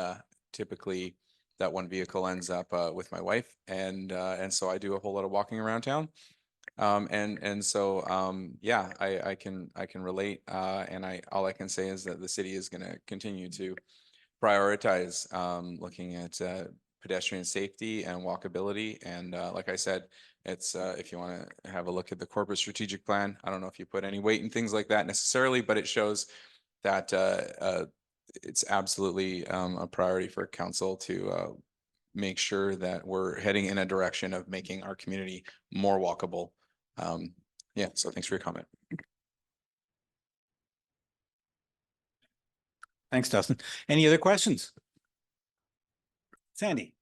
typically that one vehicle ends up with my wife, and so I do a whole lot of walking around town. And so yeah, I can relate. And all I can say is that the city is going to continue to prioritize looking at pedestrian safety and walkability. And like I said, it's if you want to have a look at the corporate strategic plan, I don't know if you put any weight in things like that necessarily, but it shows that it's absolutely a priority for council to make sure that we're heading in a direction of making our community more walkable. Yeah, so thanks for your comment. Thanks, Dustin. Any other questions? Sandy?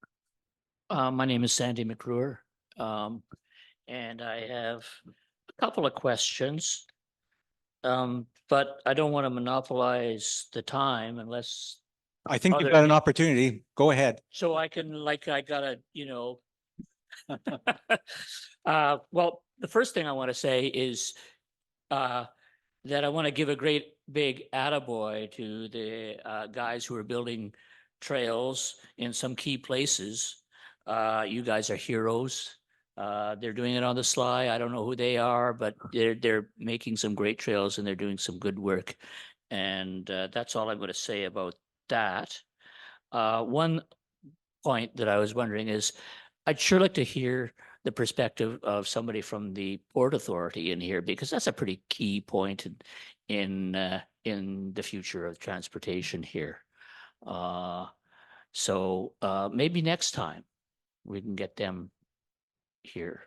My name is Sandy McClure, and I have a couple of questions. But I don't want to monopolize the time unless, I think you've Other- got an opportunity. Go ahead. so I can, like, I gotta, well, the first thing I want to say is that I want to give a great big attaboy to the guys who are building trails in some key places. You guys are heroes. They're doing it on the sly. I don't know who they are, but they're making some great trails and they're doing some good work. And that's all I'm going to say about that. One point that I was wondering is, I'd sure like to hear the perspective of somebody from the Port Authority in here, because that's a pretty key point in the future of transportation here. So maybe next time we can get them here.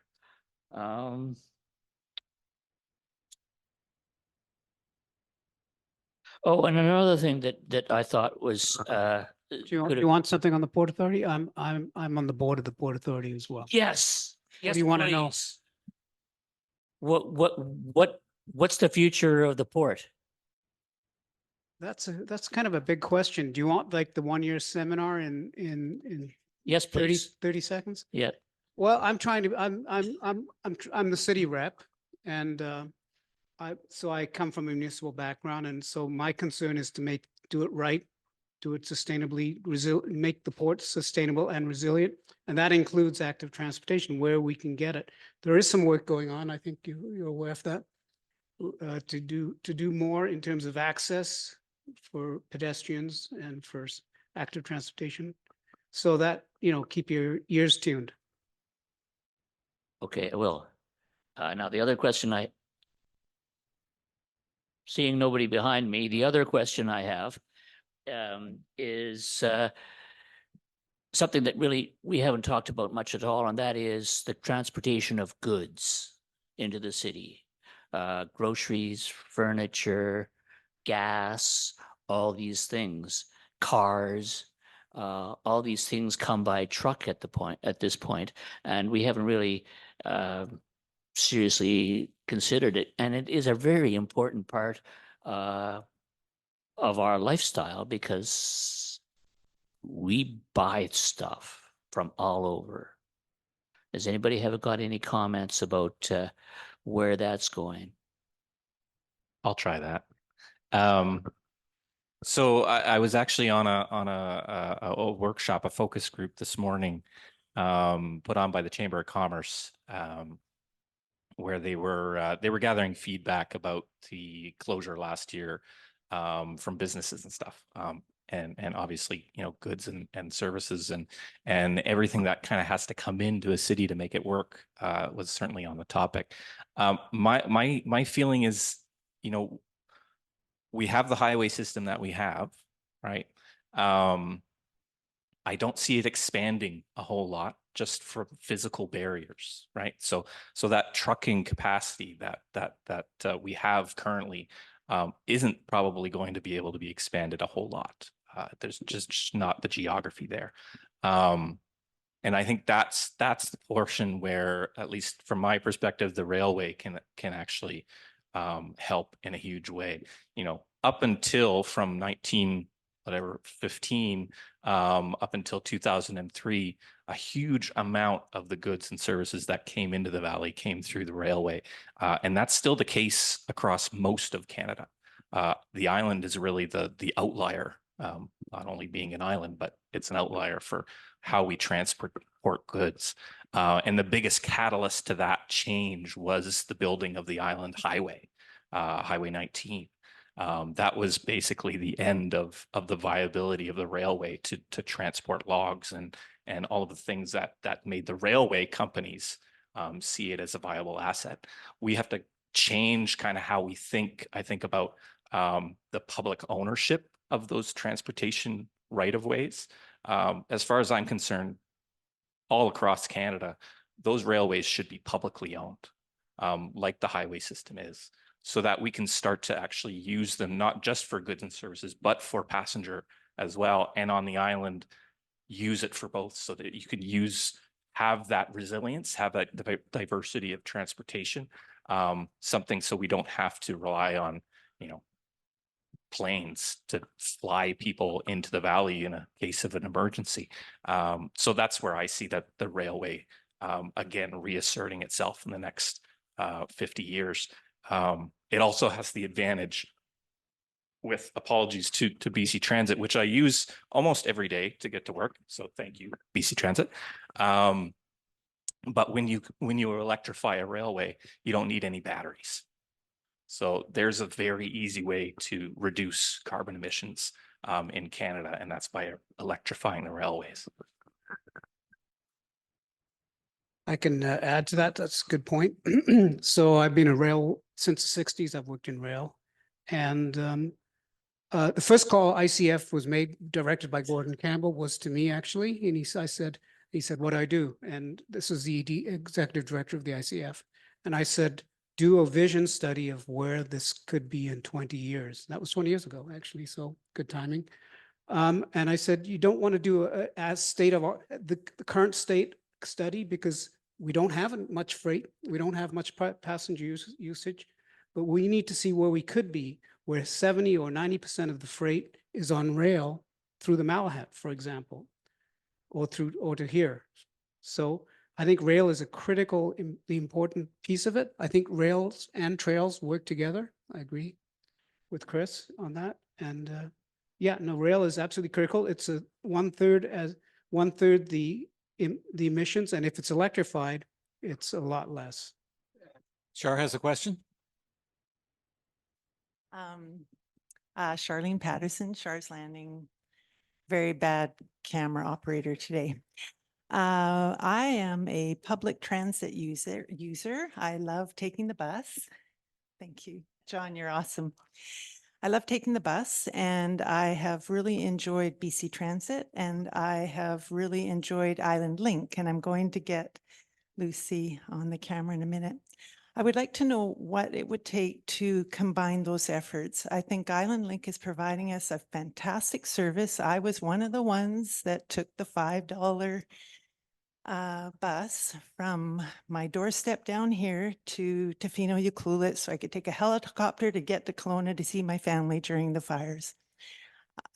Oh, and another thing that I thought was Do you, could you want something on the Port Authority? I'm on the board of the Port Authority as well. yes. What Yes, do you want to know? please. What's the future of the port? That's kind of a big question. Do you want like the 1 year seminar in Yes, 30 please. seconds? Yeah. Well, I'm trying to, I'm the city rep, and so I come from a municipal background, and so my concern is to do it right, do it sustainably, make the port sustainable and resilient, and that includes active transportation where we can get it. There is some work going on. I think you're aware of that. To do more in terms of access for pedestrians and for active transportation, so that keep your ears tuned. Okay, I will. Now the other question seeing nobody behind me, the other question I have is something that really we haven't talked about much at all, and that is the transportation of goods into the city. Groceries, furniture, gas, all these things, cars, all these things come by truck at this point, and we haven't really seriously considered it. And it is a very important part of our lifestyle, because we buy stuff from all over. Does anybody have got any comments about where that's going? I'll try that. So I was actually on a workshop, a focus group this morning, put on by the Chamber of Commerce, where they were gathering feedback about the closure last year from businesses and stuff. And obviously, goods and services and everything that kind of has to come into a city to make it work was certainly on the topic. My feeling is, we have the highway system that we have, right? I don't see it expanding a whole lot just for physical barriers, right? So that trucking capacity that we have currently isn't probably going to be able to be expanded a whole lot. There's just not the geography there. And I think that's the portion where, at least from my perspective, the railway can actually help in a huge way. Up until from whatever, 15, up until 2003, a huge amount of the goods and services that came into the valley came through the railway. And that's still the case across most of Canada. The island is really the outlier, not only being an island, but it's an outlier for how we transport goods. And the biggest catalyst to that change was the building of the island highway, Highway 19. That was basically the end of the viability of the railway to transport logs and all of the things that made the railway companies see it as a viable asset. We have to change kind of how we think, I think, about the public ownership of those transportation right-of-ways. As far as I'm concerned, all across Canada, those railways should be publicly owned, like the highway system is, so that we can start to actually use them, not just for goods and services, but for passenger as well. And on the island, use it for both, so that you can have that resilience, have that diversity of transportation, something so we don't have to rely on, planes to fly people into the valley in a case of an emergency. So that's where I see that the railway, again, reasserting itself in the next 50 years. It also has the advantage, with apologies to BC Transit, which I use almost every day to get to work. So thank you, BC Transit. But when you electrify a railway, you don't need any batteries. So there's a very easy way to reduce carbon emissions in Canada, and that's by electrifying the railways. I can add to that. That's a good point. So I've been a rail since the 60s. I've worked in rail. And the first call ICF was made, directed by Gordon Campbell, was to me, actually. And he said, what do I do? And this is the executive director of the ICF. And I said, do a vision study of where this could be in 20 years. That was 20 years ago, actually. So good timing. And I said, you don't want to do a state of the current state study, because we don't have much freight. We don't have much passenger usage, but we need to see where we could be, where 70 or 90% of the freight is on rail through the Malahat, for example, or to here. So I think rail is a critical, the important piece of it. I think rails and trails work together. I agree with Chris on that. And yeah, no, rail is absolutely critical. It's a one third the emissions, and if it's electrified, it's a lot less. Char has a question. Charlene Patterson, Char's Landing, very bad camera operator today. I am a public transit user. I love taking the bus. Thank you, John, you're awesome. I love taking the bus, and I have really enjoyed BC Transit, and I have really enjoyed Island Link, and I'm going to get Lucy on the camera in a minute. I would like to know what it would take to combine those efforts. I think Island Link is providing us a fantastic service. I was one of the ones that took the $5 bus from my doorstep down here to Tofino, Ucluelet, so I could take a helicopter to get to Kelowna to see my family during the fires.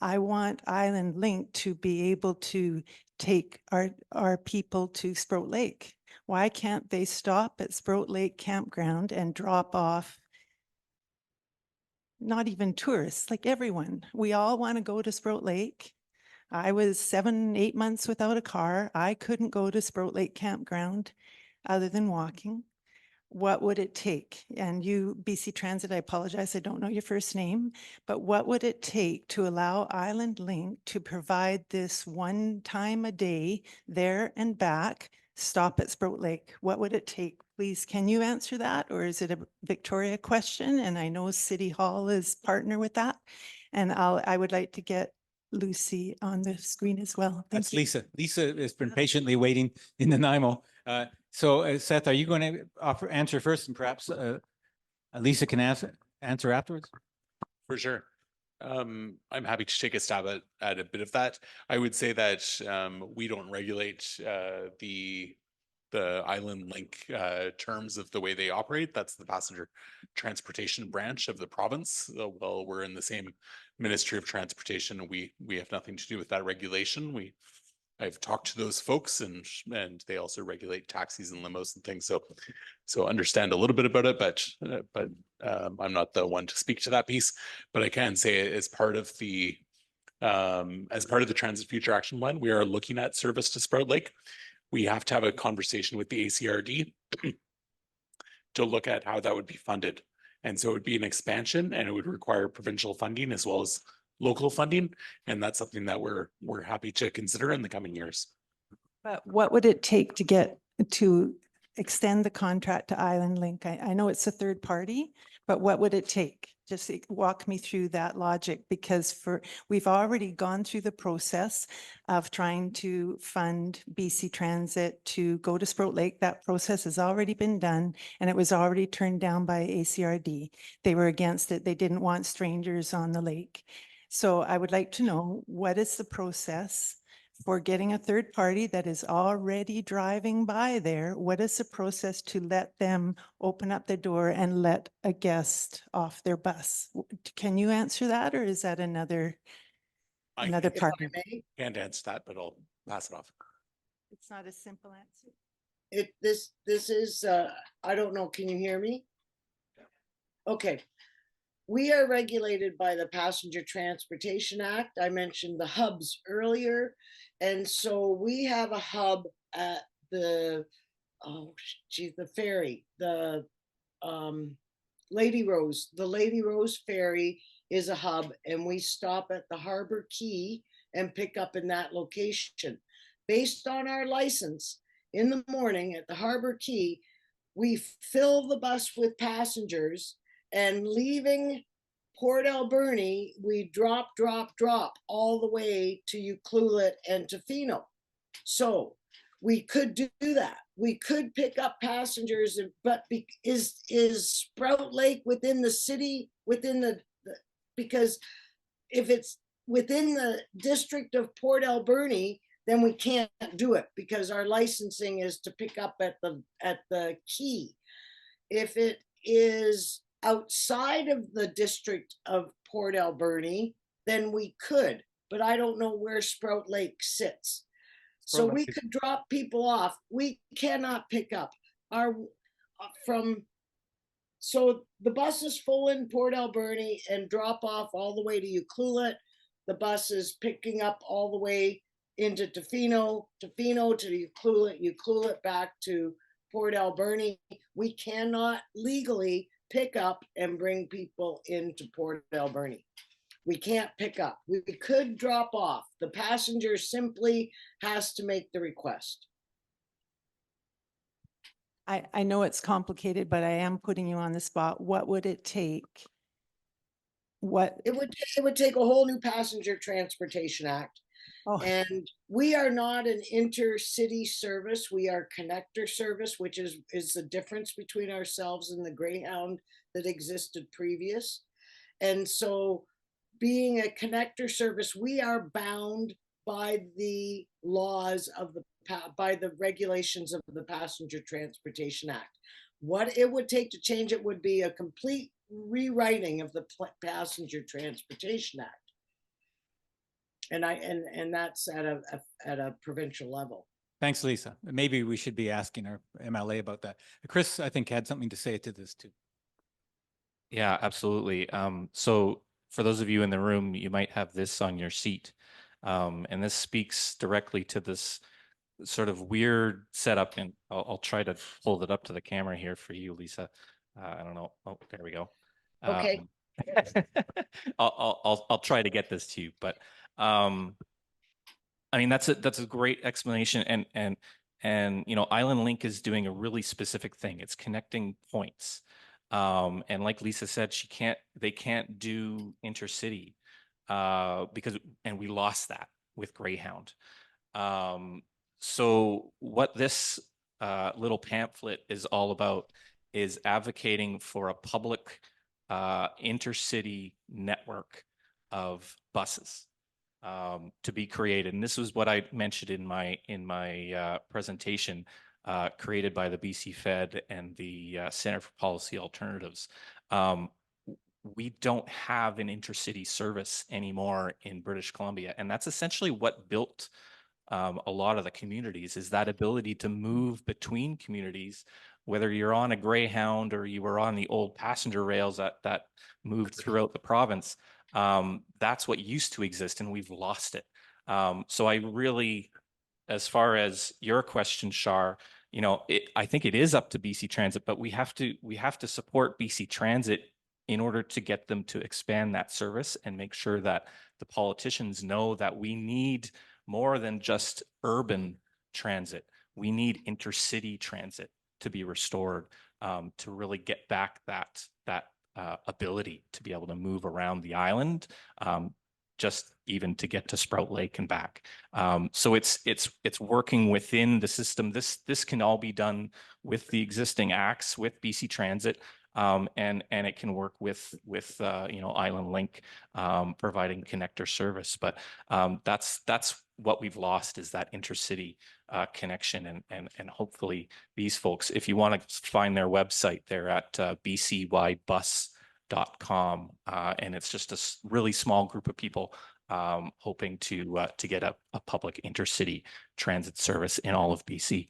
I want Island Link to be able to take our people to Sproat Lake. Why can't they stop at Sproat Lake Campground and drop off, not even tourists, like everyone? We all want to go to Sproat Lake. I was 7-8 months without a car. I couldn't go to Sproat Lake Campground other than walking. What would it take? And you, BC Transit, I apologize, I don't know your first name, but what would it take to allow Island Link to provide this one time a day there and back, stop at Sproat Lake? What would it take? Please, can you answer that? Or is it a Victoria question? And I know City Hall is partner with that. And I would like to get Lucy on the screen as well. Thank That's you. Lisa. Lisa has been patiently waiting in the NIMO. So Seth, are you going to answer first, and perhaps Lisa can answer afterwards? For sure. I'm happy to take a stab at a bit of that. I would say that we don't regulate the the Island Link terms of the way they operate. That's the passenger transportation branch of the province. Well, we're in the same Ministry of Transportation. We have nothing to do with that regulation. I've talked to those folks and they also regulate taxis and limos and things. So understand a little bit about it, but I'm not the one to speak to that piece. But I can say as part of the Transit Future Action Plan, we are looking at service to Sprout Lake. We have to have a conversation with the ACRD to look at how that would be funded. And so it would be an expansion and it would require provincial funding as well as local funding. And that's something that we're happy to consider in the coming years. But what would it take to extend the contract to Island Link? I know it's a third party, but what would it take? Just walk me through that logic, because we've already gone through the process of trying to fund BC Transit to go to Sprout Lake. That process has already been done and it was already turned down by ACRD. They were against it. They didn't want strangers on the lake. So I would like to know, what is the process for getting a third party that is already driving by there? What is the process to let them open up the door and let a guest off their bus? Can you answer that, or is that another I part? can't answer that, but I'll pass it off. It's not a simple answer. This is, I don't know, can you hear me? Okay. We are regulated by the Passenger Transportation Act. I mentioned the hubs earlier. And so we have a hub at the ferry, the Lady Rose. The Lady Rose ferry is a hub, and we stop at the Harbor Quay and pick up in that location. Based on our license, in the morning at the Harbor Quay, we fill the bus with passengers, and leaving Port Alberni, we drop all the way to Ucluelet and Tofino. So we could do that. We could pick up passengers, but is Sprout Lake within the city, because if it's within the district of Port Alberni, then we can't do it because our licensing is to pick up at the quay. If it is outside of the district of Port Alberni, then we could, but I don't know where Sprout Lake sits. So we could drop people off. We cannot pick up so the bus is full in Port Alberni and drop off all the way to Ucluelet. The bus is picking up all the way into Tofino to Ucluelet back to Port Alberni. We cannot legally pick up and bring people into Port Alberni. We can't pick up. We could drop off. The passenger simply has to make the request. I know it's complicated, but I am putting you on the spot. What would it take? It would take a whole new Passenger Transportation Act. Oh. And we are not an intercity service. We are connector service, which is the difference between ourselves and the Greyhound that existed previous. And so being a connector service, we are bound by the laws of by the regulations of the Passenger Transportation Act. What it would take to change it would be a complete rewriting of the Passenger Transportation Act. And that's at a provincial level. Thanks, Lisa. Maybe we should be asking our MLA about that. Chris, I think, had something to say to this too. Yeah, absolutely. So for those of you in the room, you might have this on your seat. And this speaks directly to this sort of weird setup. And I'll try to hold it up to the camera here for you, Lisa. I don't know. Oh, there we go. Okay. I'll try to get this to you, but I mean, that's a great explanation. And you know, Island Link is doing a really specific thing. It's connecting points. And like Lisa said, they can't do intercity because we lost that with Greyhound. So what this little pamphlet is all about is advocating for a public intercity network of buses to be created. And this was what I mentioned in my presentation. created by the BC Fed and the Center for Policy Alternatives. We don't have an intercity service anymore in British Columbia, and that's essentially what built a lot of the communities, is that ability to move between communities, whether you're on a Greyhound or you were on the old passenger rails that moved throughout the province. That's what used to exist, and we've lost it. So I really, as far as your question, Shar, you know, I think it is up to BC Transit, but we have to support BC Transit in order to get them to expand that service and make sure that the politicians know that we need more than just urban transit. We need intercity transit to be restored, to really get back that ability to be able to move around the island, just even to get to Sprout Lake and back. So it's working within the system. This can all be done with the existing acts, with BC Transit. And it can work with you know, Island Link, providing connector service. But that's what we've lost, is that intercity connection. And hopefully these folks, if you want to find their website, they're at bcybus.com, and it's just a really small group of people hoping to get a public intercity transit service in all of BC.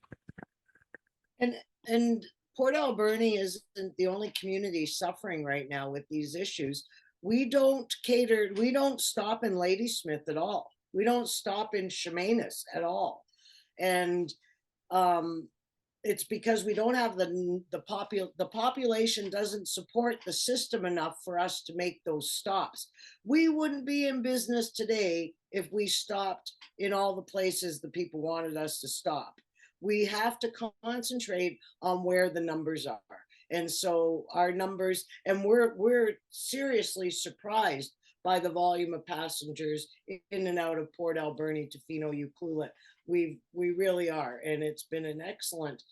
And Port Alberni isn't the only community suffering right now with these issues. We don't stop in Ladysmith at all. We don't stop in Chemainus at all. And it's because we don't have the population doesn't support the system enough for us to make those stops. We wouldn't be in business today if we stopped in all the places the people wanted us to stop. We have to concentrate on where the numbers are. And so our numbers, and we're seriously surprised by the volume of passengers in and out of Port Alberni to Fino Ucluelet. We really are. And it's been an excellent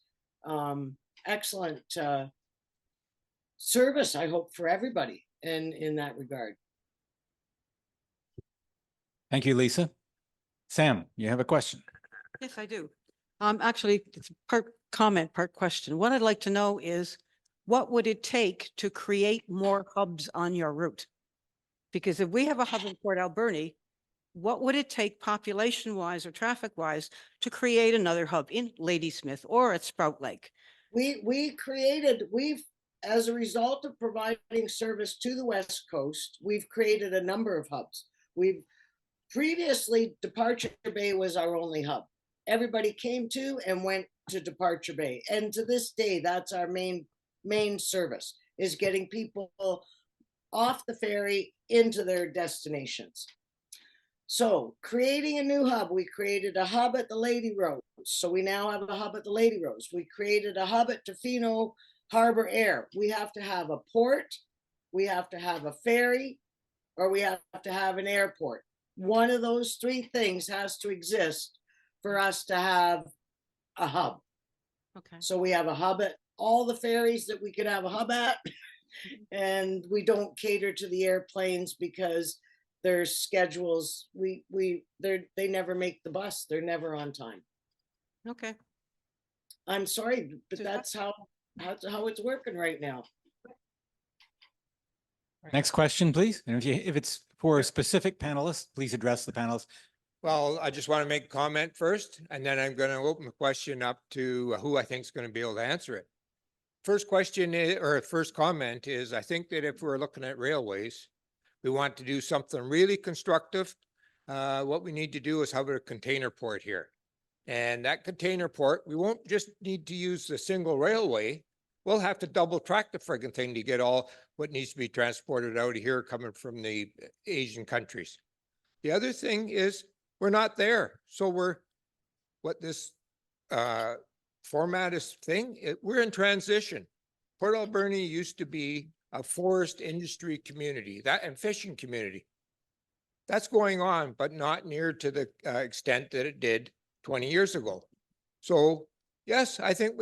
service, I hope, for everybody in that regard. Thank you, Lisa. Sam, you have a question? Yes, I do. Actually, it's part comment, part question. What I'd like to know is, what would it take to create more hubs on your route? Because if we have a hub in Port Alberni, what would it take population-wise or traffic-wise to create another hub in Ladysmith or at Sprout Lake? As a result of providing service to the West Coast, we've created a number of hubs. Previously, Departure Bay was our only hub. Everybody came to and went to Departure Bay. And to this day, that's our main service, is getting people off the ferry into their destinations. So creating a new hub, we created a hub at the Lady Rose. So we now have a hub at the Lady Rose. We created a hub at Tofino Harbor Air. We have to have a port, we have to have a ferry, or we have to have an airport. One of those three things has to exist for us to have a hub. Okay. So we have a hub at all the ferries that we could have a hub at, and we don't cater to the airplanes because their schedules, they never make the bus. They're never on time. Okay. I'm sorry, but that's how it's working right now. Next question, please. And if it's for a specific panelist, please address the panelists. Well, I just want to make a comment first, and then I'm going to open the question up to who I think is going to be able to answer it. First question is, or first comment is, I think that if we're looking at railways, we want to do something really constructive. What we need to do is have a container port here. And that container port, we won't just need to use the single railway. We'll have to double track the friggin' thing to get all what needs to be transported out of here coming from the Asian countries. The other thing is, we're not there. So what this format is we're in transition. Port Alberni used to be a forest industry community, and fishing community. That's going on, but not near to the extent that it did 20 years ago. So yes, I think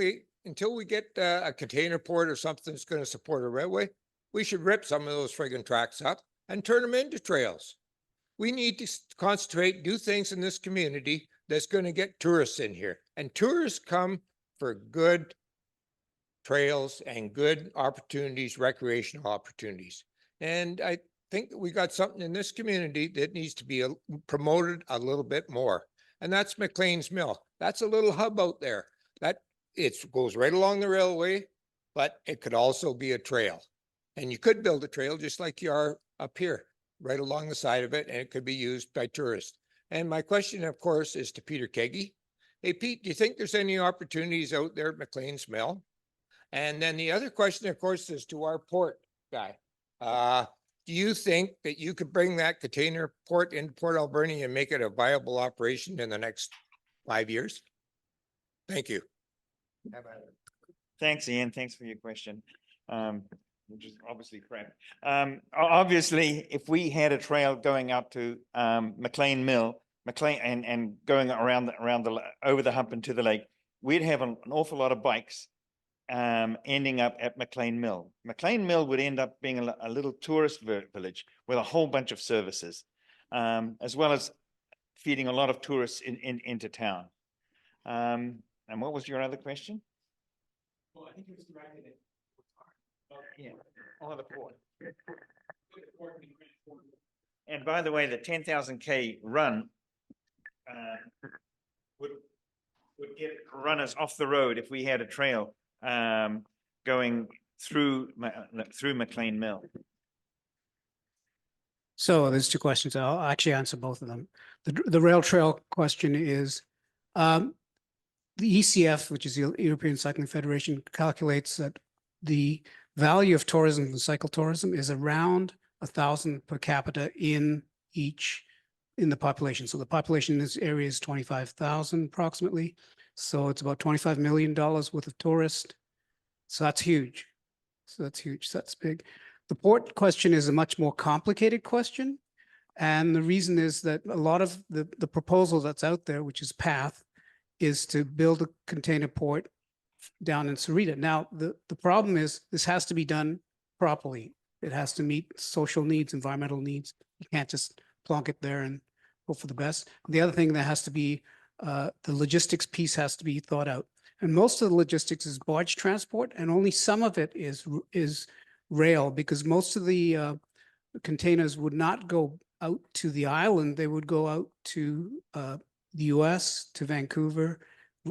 until we get a container port or something that's going to support a railway, we should rip some of those friggin' tracks up and turn them into trails. We need to concentrate, do things in this community that's going to get tourists in here. And tourists come for good trails and good opportunities, recreational opportunities. And I think that we got something in this community that needs to be promoted a little bit more. And that's McLean's Mill. That's a little hub out there. That it goes right along the railway, but it could also be a trail. And you could build a trail just like you are up here, right along the side of it, and it could be used by tourists. And my question, of course, is to Peter Keggy. Hey, Pete, do you think there's any opportunities out there at McLean's Mill? And then the other question, of course, is to our port guy. Do you think that you could bring that container port into Port Alberni and make it a viable operation in the next 5 years? Thank you. Thanks, Ian. Thanks for your question. Which is obviously correct. Obviously, if we had a trail going up to McLean Mill, and going around the over the hump into the lake, we'd have an awful lot of bikes ending up at McLean Mill. McLean Mill would end up being a little tourist village with a whole bunch of services, as well as feeding a lot of tourists into town. And what was your other question? Well, I think it was directed at yeah, on the port. And by the way, the 10,000K run would get runners off the road if we had a trail going through McLean Mill. So there's two questions. I'll actually answer both of them. The rail trail question is, the ECF, which is the European Cycling Federation, calculates that the value of tourism and cycle tourism is around 1,000 per capita in the population. So the population in this area is 25,000 approximately. So it's about $25 million worth of tourists. So that's huge. So that's big. The port question is a much more complicated question. And the reason is that a lot of the proposal that's out there, which is PATH, is to build a container port down in Sarita. Now, the problem is this has to be done properly. It has to meet social needs, environmental needs. You can't just plonk it there and hope for the best. The other thing that has to be, the logistics piece has to be thought out. And most of the logistics is barge transport, and only some of it is rail, because most of the containers would not go out to the island. They would go out to the US, to Vancouver.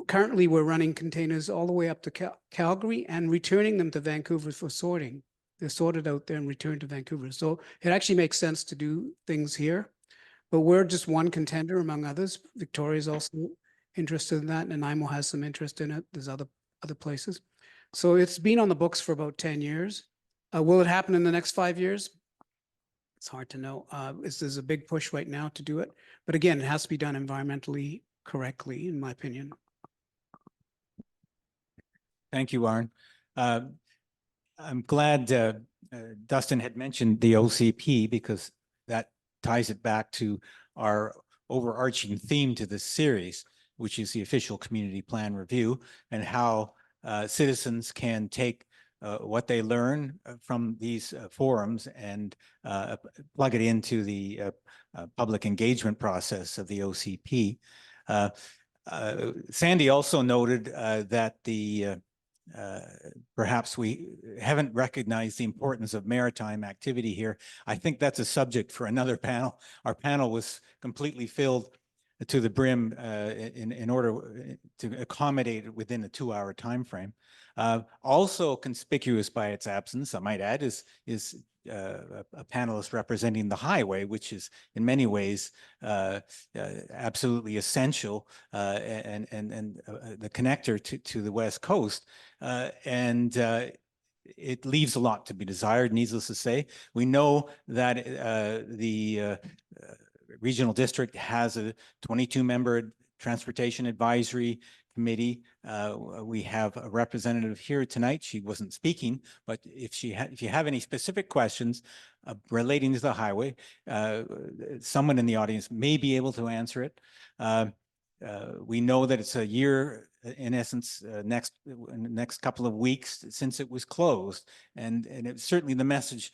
Currently, we're running containers all the way up to Calgary and returning them to Vancouver for sorting. They're sorted out there and returned to Vancouver. So it actually makes sense to do things here, but we're just one contender among others. Victoria's also interested in that, and Nanaimo has some interest in it. There's other places. So it's been on the books for about 10 years. Will it happen in the next 5 years? It's hard to know. There's a big push right now to do it. But again, it has to be done environmentally correctly, in my opinion. Thank you, Warren. I'm glad Dustin had mentioned the OCP, because that ties it back to our overarching theme to this series, which is the official community plan review, and how citizens can take what they learn from these forums and plug it into the public engagement process of the OCP. Sandy also noted that perhaps we haven't recognized the importance of maritime activity here. I think that's a subject for another panel. Our panel was completely filled to the brim in order to accommodate it within a 2-hour time frame. Also conspicuous by its absence, I might add, is a panelist representing the highway, which is in many ways absolutely essential and the connector to the West Coast. It leaves a lot to be desired, needless to say. We know that the regional district has a 22-member transportation advisory committee. We have a representative here tonight. She wasn't speaking, but if you have any specific questions relating to the highway, someone in the audience may be able to answer it. We know that it's a year, in essence, next couple of weeks since it was closed, and it's certainly the message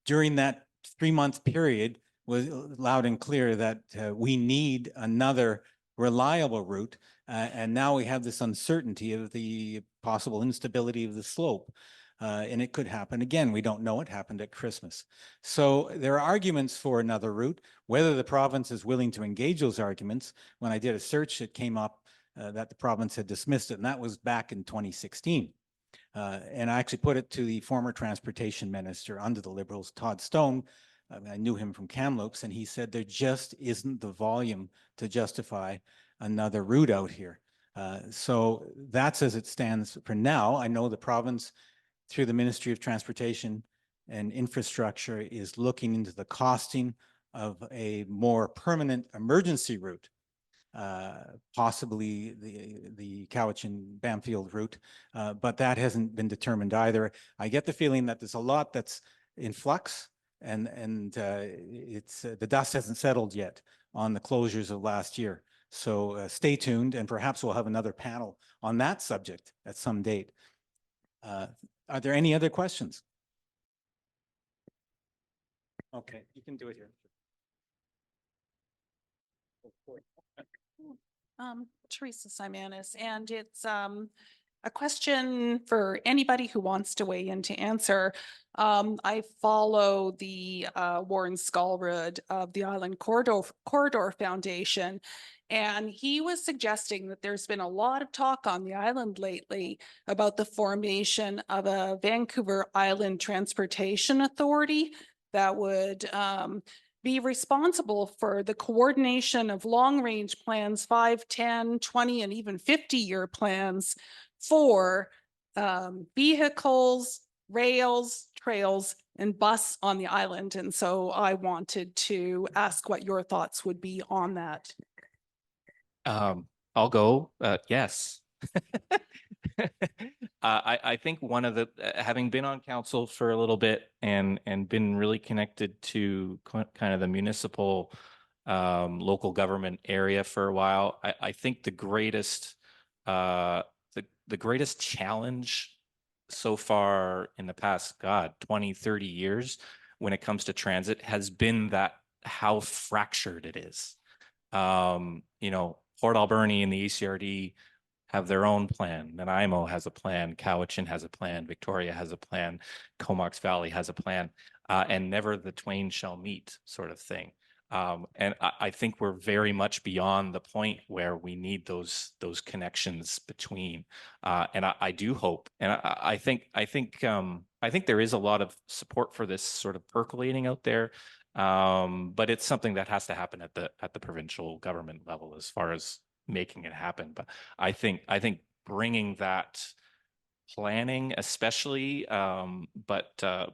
during that 3-month period was loud and clear that we need another reliable route And now we have this uncertainty of the possible instability of the slope. And it could happen again. We don't know. It happened at Christmas. So there are arguments for another route. Whether the province is willing to engage those arguments, when I did a search, it came up that the province had dismissed it, and that was back in 2016. And I actually put it to the former transportation minister under the Liberals, Todd Stone. I knew him from Kamloops, and he said there just isn't the volume to justify another route out here. So that's as it stands for now. I know the province, through the Ministry of Transportation and Infrastructure, is looking into the costing of a more permanent emergency route, possibly the Cowichan-Bamfield route, but that hasn't been determined either. I get the feeling that there's a lot that's in flux, and it's the dust hasn't settled yet on the closures of last year. So stay tuned, and perhaps we'll have another panel on that subject at some date. Are there any other questions? Okay, you can do it here. Teresa Simanis, and it's a question for anybody who wants to weigh in to answer. I follow the Warren Skolrud of the Island Corridor Foundation, and he was suggesting that there's been a lot of talk on the island lately about the formation of a Vancouver Island Transportation Authority that would be responsible for the coordination of long-range plans, 5, 10, 20, and even 50-year plans for vehicles, rails, trails, and bus on the island. And so I wanted to ask what your thoughts would be on that. I'll go. Yes. I think one of the having been on council for a little bit and been really connected to kind of the municipal local government area for a while, I think the greatest challenge so far in the past 20, 30 years when it comes to transit has been that how fractured it is. Port Alberni and the ECRD have their own plan. Nanaimo has a plan. Cowichan has a plan. Victoria has a plan. Comox Valley has a plan. And never the twain shall meet, sort of thing. And I think we're very much beyond the point where we need those connections between. And I do hope, and I think there is a lot of support for this sort of percolating out there. But it's something that has to happen at the provincial government level as far as making it happen. But I think bringing that planning, especially, but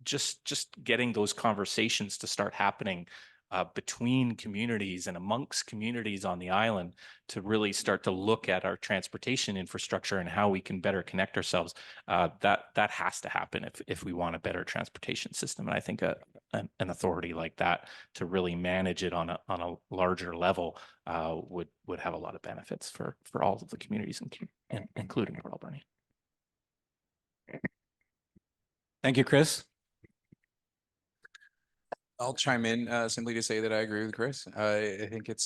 just getting those conversations to start happening between communities and amongst communities on the island to really start to look at our transportation infrastructure and how we can better connect ourselves. That has to happen if we want a better transportation system. And I think an authority like that to really manage it on a larger level would have a lot of benefits for all of the communities, including Port Alberni. Thank you, Chris. I'll chime in simply to say that I agree with Chris. I think it's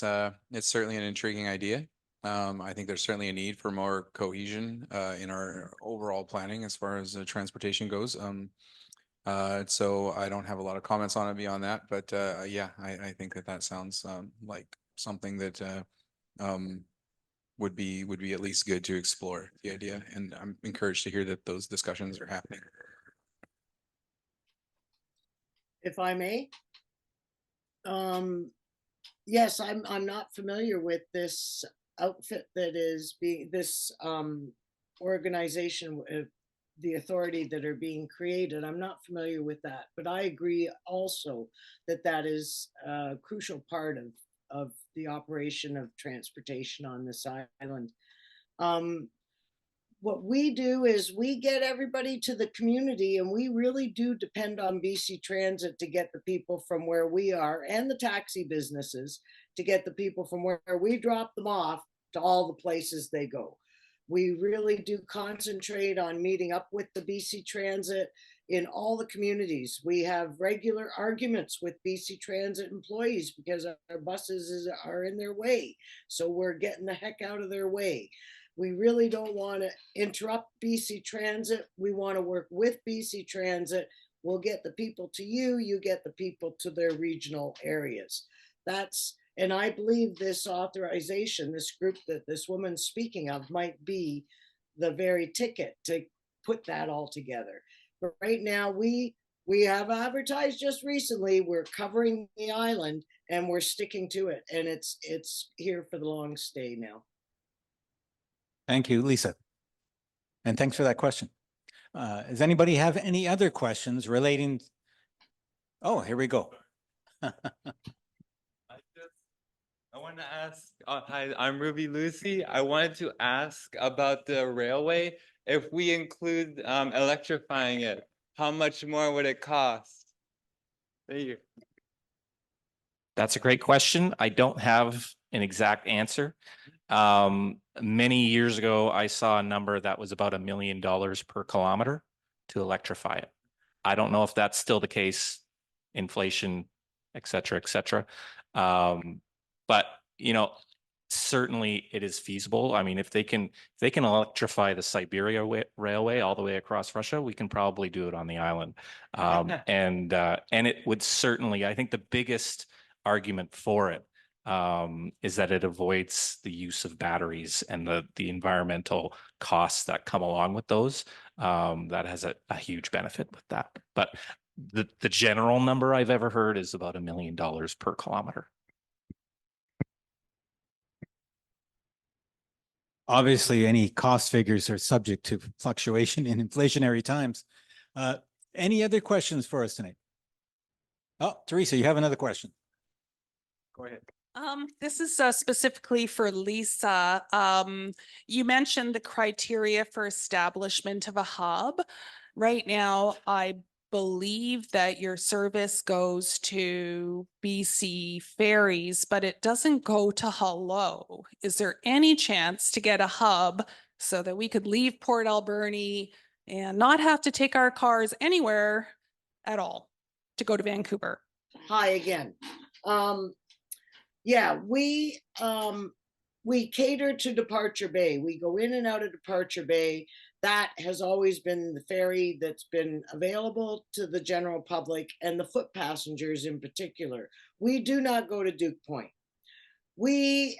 certainly an intriguing idea. I think there's certainly a need for more cohesion in our overall planning as far as transportation goes. So I don't have a lot of comments on it beyond that, but yeah, I think that sounds like something that would be at least good to explore the idea, and I'm encouraged to hear that those discussions are happening. If I may. Yes, I'm not familiar with this outfit that is being this organization, the authority that are being created. I'm not familiar with that, but I agree also that that is a crucial part of the operation of transportation on this island. What we do is we get everybody to the community, and we really do depend on BC Transit to get the people from where we are, and the taxi businesses to get the people from where we drop them off to all the places they go. We really do concentrate on meeting up with the BC Transit in all the communities. We have regular arguments with BC Transit employees because our buses are in their way. So we're getting the heck out of their way. We really don't want to interrupt BC Transit. We want to work with BC Transit. We'll get the people to you, you get the people to their regional areas. And I believe this authorization, this group that this woman's speaking of, might be the very ticket to put that all together. But right now, we have advertised just recently, we're covering the island and we're sticking to it. And it's here for the long stay now. Thank you, Lisa. And thanks for that question. Does anybody have any other questions relating? Oh, here we go. I want to ask, hi, I'm Ruby Lucy. I wanted to ask about the railway. If we include electrifying it, how much more would it cost? Thank you. That's a great question. I don't have an exact answer. Many years ago, I saw a number that was about $1 million per kilometer to electrify it. I don't know if that's still the case, inflation, et cetera, et cetera. But, you know, certainly it is feasible. I mean, if they can electrify the Siberia railway all the way across Russia, we can probably do it on the island. And it would certainly, I think the biggest argument for it is that it avoids the use of batteries and the environmental costs that come along with those. That has a huge benefit with that. But the general number I've ever heard is about $1 million per kilometer. Obviously, any cost figures are subject to fluctuation in inflationary times. Any other questions for us tonight? Oh, Teresa, you have another question. Go ahead. This is specifically for Lisa. You mentioned the criteria for establishment of a hub. Right now, I believe that your service goes to BC Ferries, but it doesn't go to Hello. Is there any chance to get a hub so that we could leave Port Alberni and not have to take our cars anywhere at all to go to Vancouver? Hi again. Yeah, we cater to Departure Bay. We go in and out of Departure Bay. That has always been the ferry that's been available to the general public and the foot passengers in particular. We do not go to Duke Point. We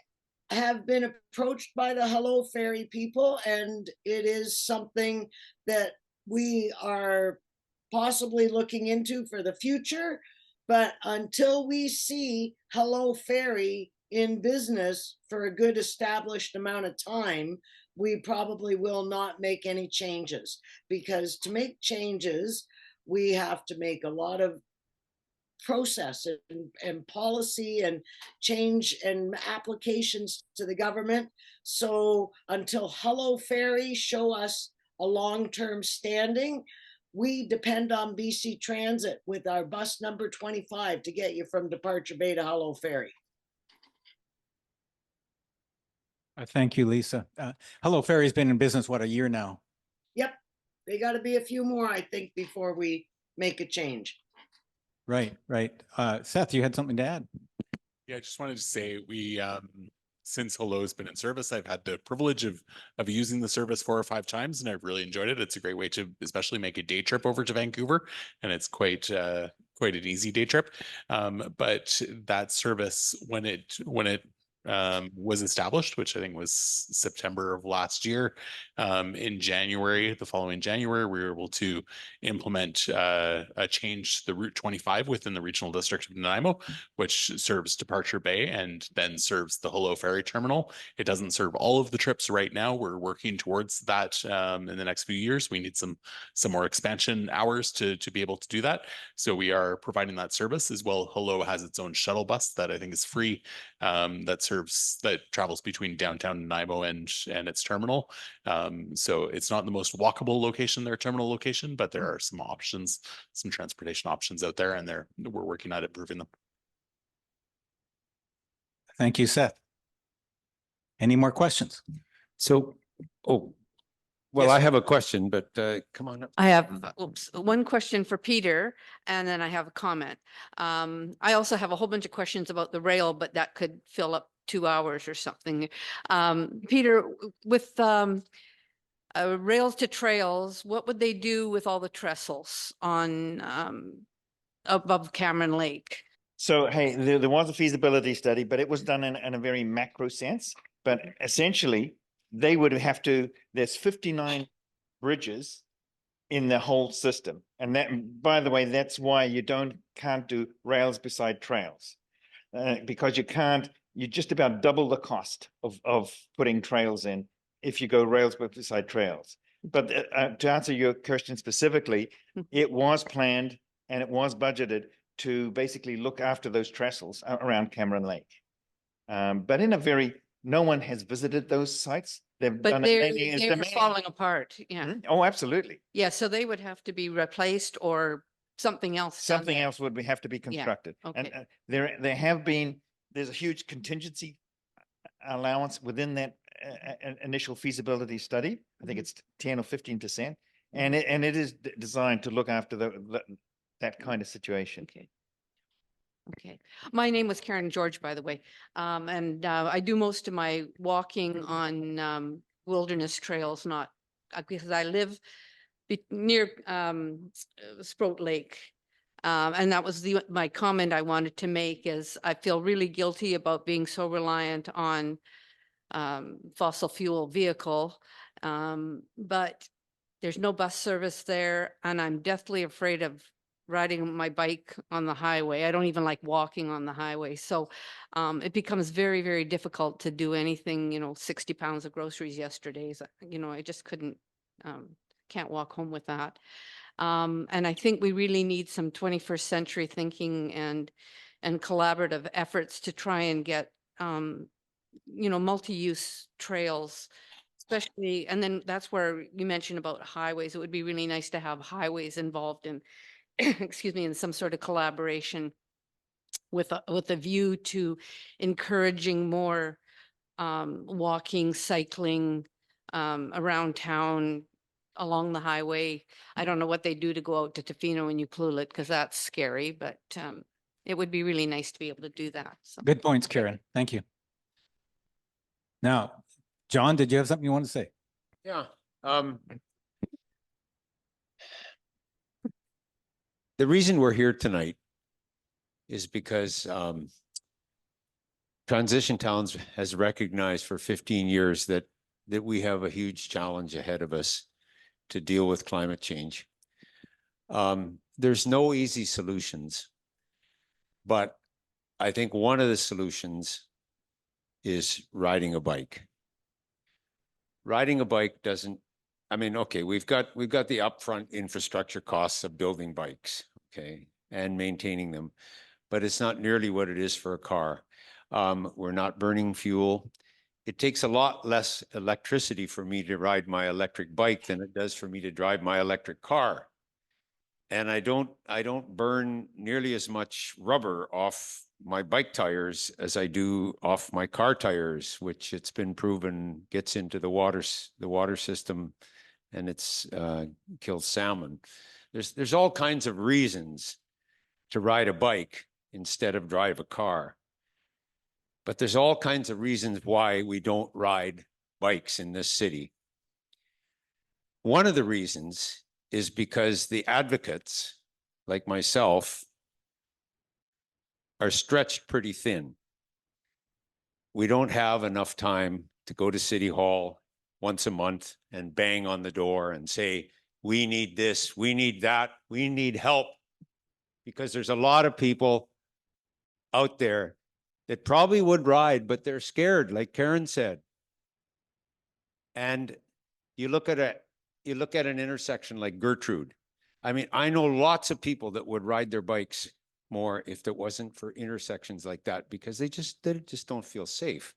have been approached by the Hello Ferry people, and it is something that we are possibly looking into for the future. But until we see Hello Ferry in business for a good established amount of time, we probably will not make any changes, because to make changes, we have to make a lot of process and policy and change and applications to the government. So until Hello Ferry show us a long-term standing, we depend on BC Transit with our bus number 25 to get you from Departure Bay to Hello Ferry. Thank you, Lisa. Hello Ferry's been in business, what, a year now? Yep. They got to be a few more, I think, before we make a change. Right, right. Seth, you had something to add? Yeah, I just wanted to say we, since Hello's been in service, I've had the privilege of using the service 4 or 5 times, and I've really enjoyed it. It's a great way to especially make a day trip over to Vancouver, and it's quite an easy day trip. But that service, when it was established, which I think was September of last year, in January, the following January, we were able to implement a change to the Route 25 within the regional district of Nanaimo, which serves Departure Bay and then serves the Hello Ferry terminal. It doesn't serve all of the trips right now. We're working towards that in the next few years. We need some more expansion hours to be able to do that. So we are providing that service as well. Hello has its own shuttle bus that I think is free, that travels between downtown Nanaimo and its terminal. So it's not the most walkable location, their terminal location, but there are some options, some transportation options out there, and we're working at improving them. Thank you, Seth. Any more questions? So, Well, Yes, I sir. have a question, but come on up. I have, one question for Peter, and then I have a comment. I also have a whole bunch of questions about the rail, but that could fill up 2 hours or something. Peter, with rails to trails, what would they do with all the trestles on above Cameron Lake? So, hey, there was a feasibility study, but it was done in a very macro sense. But essentially, they would have to, there's 59 bridges in the whole system. And that, by the way, that's why you can't do rails beside trails. Because you just about double the cost of putting trails in if you go rails beside trails. But to answer your question specifically, it was planned and it was budgeted to basically look after those trestles around Cameron Lake. But no one has visited those sites. They've But done they're, it mainly as they're domestic. falling apart, yeah. Mhm. Oh, absolutely. Yeah, so they would have to be replaced or something else done Something there. else would have to be constructed. And okay. there's a huge contingency allowance within that initial feasibility study. I think it's 10 or 15%. And it is designed to look after that kind of situation. Okay. Okay. My name was Karen George, by the way. And I do most of my walking on wilderness trails, not because I live near Sproat Lake. And that was my comment I wanted to make is I feel really guilty about being so reliant on fossil fuel vehicle. But there's no bus service there, and I'm deathly afraid of riding my bike on the highway. I don't even like walking on the highway. So it becomes very, very difficult to do anything, 60 pounds of groceries yesterday. I just can't walk home with that. And I think we really need some 21st century thinking and collaborative efforts to try and get, multi-use trails, especially, and then that's where you mentioned about highways. It would be really nice to have highways involved in, excuse me, in some sort of collaboration with a view to encouraging more walking, cycling around town along the highway. I don't know what they do to go out to Tofino and Ucluelet because that's scary, but it would be really nice to be able to do that. So. Good points, Karen. Thank you. Now, John, did you have something you want to say? Yeah. The reason we're here tonight is because Transition Towns has recognized for 15 years that we have a huge challenge ahead of us to deal with climate change. There's no easy solutions, but I think one of the solutions is riding a bike. Riding a bike okay, we've got the upfront infrastructure costs of building bikes, okay, and maintaining them, but it's not nearly what it is for a car. We're not burning fuel. It takes a lot less electricity for me to ride my electric bike than it does for me to drive my electric car. And I don't burn nearly as much rubber off my bike tires as I do off my car tires, which it's been proven gets into the water system, and it's kills salmon. There's all kinds of reasons to ride a bike instead of drive a car. But there's all kinds of reasons why we don't ride bikes in this city. One of the reasons is because the advocates, like myself, are stretched pretty thin. We don't have enough time to go to City Hall once a month and bang on the door and say, we need this, we need that, we need help. Because there's a lot of people out there that probably would ride, but they're scared, like Karen said. And you look at an intersection like Gertrude. I mean, I know lots of people that would ride their bikes more if it wasn't for intersections like that, because they just don't feel safe.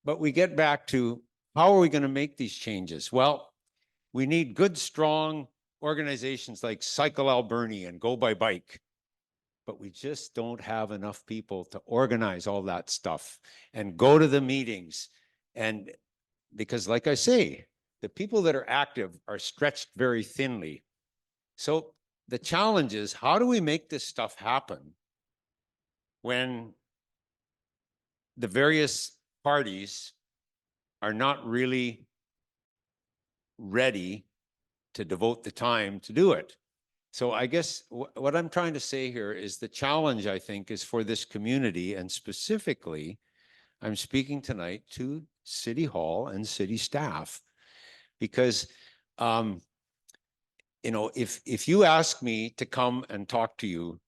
But we get back to, how are we going to make these changes? Well, we need good, strong organizations like Cycle Alberni and Go by Bike. But we just don't have enough people to organize all that stuff and go to the meetings. And because, like I say, the people that are active are stretched very thinly. So the challenge is, how do we make this stuff happen when the various parties are not really ready to devote the time to do it? So I guess what I'm trying to say here is the challenge, I think, is for this community, and specifically, I'm speaking tonight to City Hall and city staff, because you know, if you ask me to come and talk to you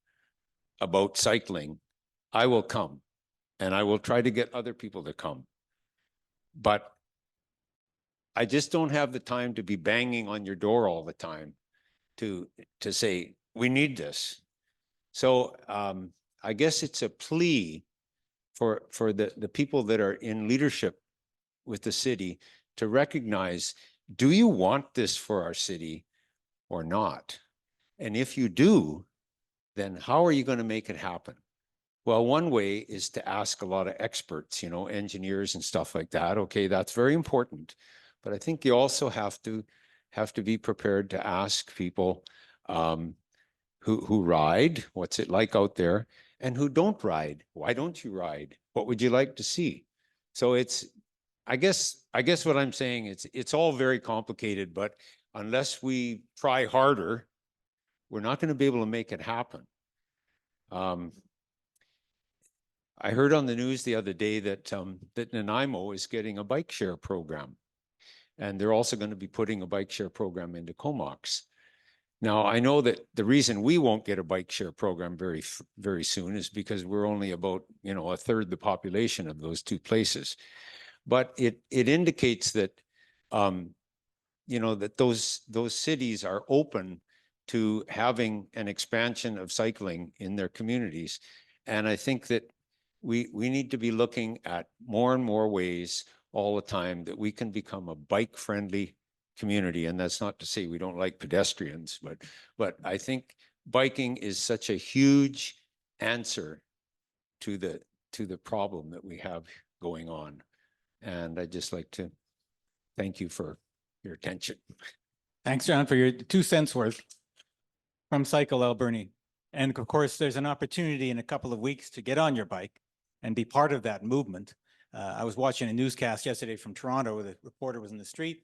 about cycling, I will come, and I will try to get other people to come. But I just don't have the time to be banging on your door all the time to say, we need this. So I guess it's a plea for the people that are in leadership with the city to recognize, do you want this for our city or not? And if you do, then how are you going to make it happen? Well, one way is to ask a lot of experts, you know, engineers and stuff like that. Okay, that's very important. But I think you also have to be prepared to ask people who ride, what's it like out there, and who don't ride. Why don't you ride? What would you like to see? So it's, I guess what I'm saying, it's all very complicated, but unless we try harder, we're not going to be able to make it happen. I heard on the news the other day that that Nanaimo is getting a bike share program, and they're also going to be putting a bike share program into Comox. Now, I know that the reason we won't get a bike share program very soon is because we're only about, you know, a third the population of those two places. But it indicates that, you know, that those cities are open to having an expansion of cycling in their communities. And I think that we need to be looking at more and more ways all the time that we can become a bike-friendly community. And that's not to say we don't like pedestrians, but I think biking is such a huge answer to the problem that we have going on. And I'd just like to thank you for your attention. Thanks, John, for your 2 cents worth from Cycle Alberni. And of course, there's an opportunity in a couple of weeks to get on your bike and be part of that movement. I was watching a newscast yesterday from Toronto where the reporter was in the street.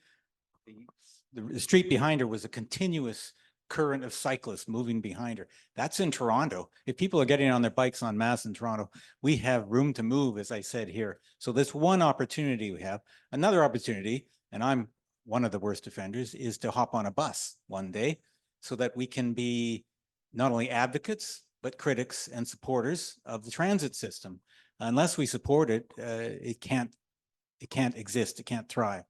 The street behind her was a continuous current of cyclists moving behind her. That's in Toronto. If people are getting on their bikes en masse in Toronto, we have room to move, as I said here. So this one opportunity we have. Another opportunity, and I'm one of the worst offenders, is to hop on a bus one day so that we can be not only advocates, but critics and supporters of the transit system. Unless we support it, it can't exist, it can't thrive.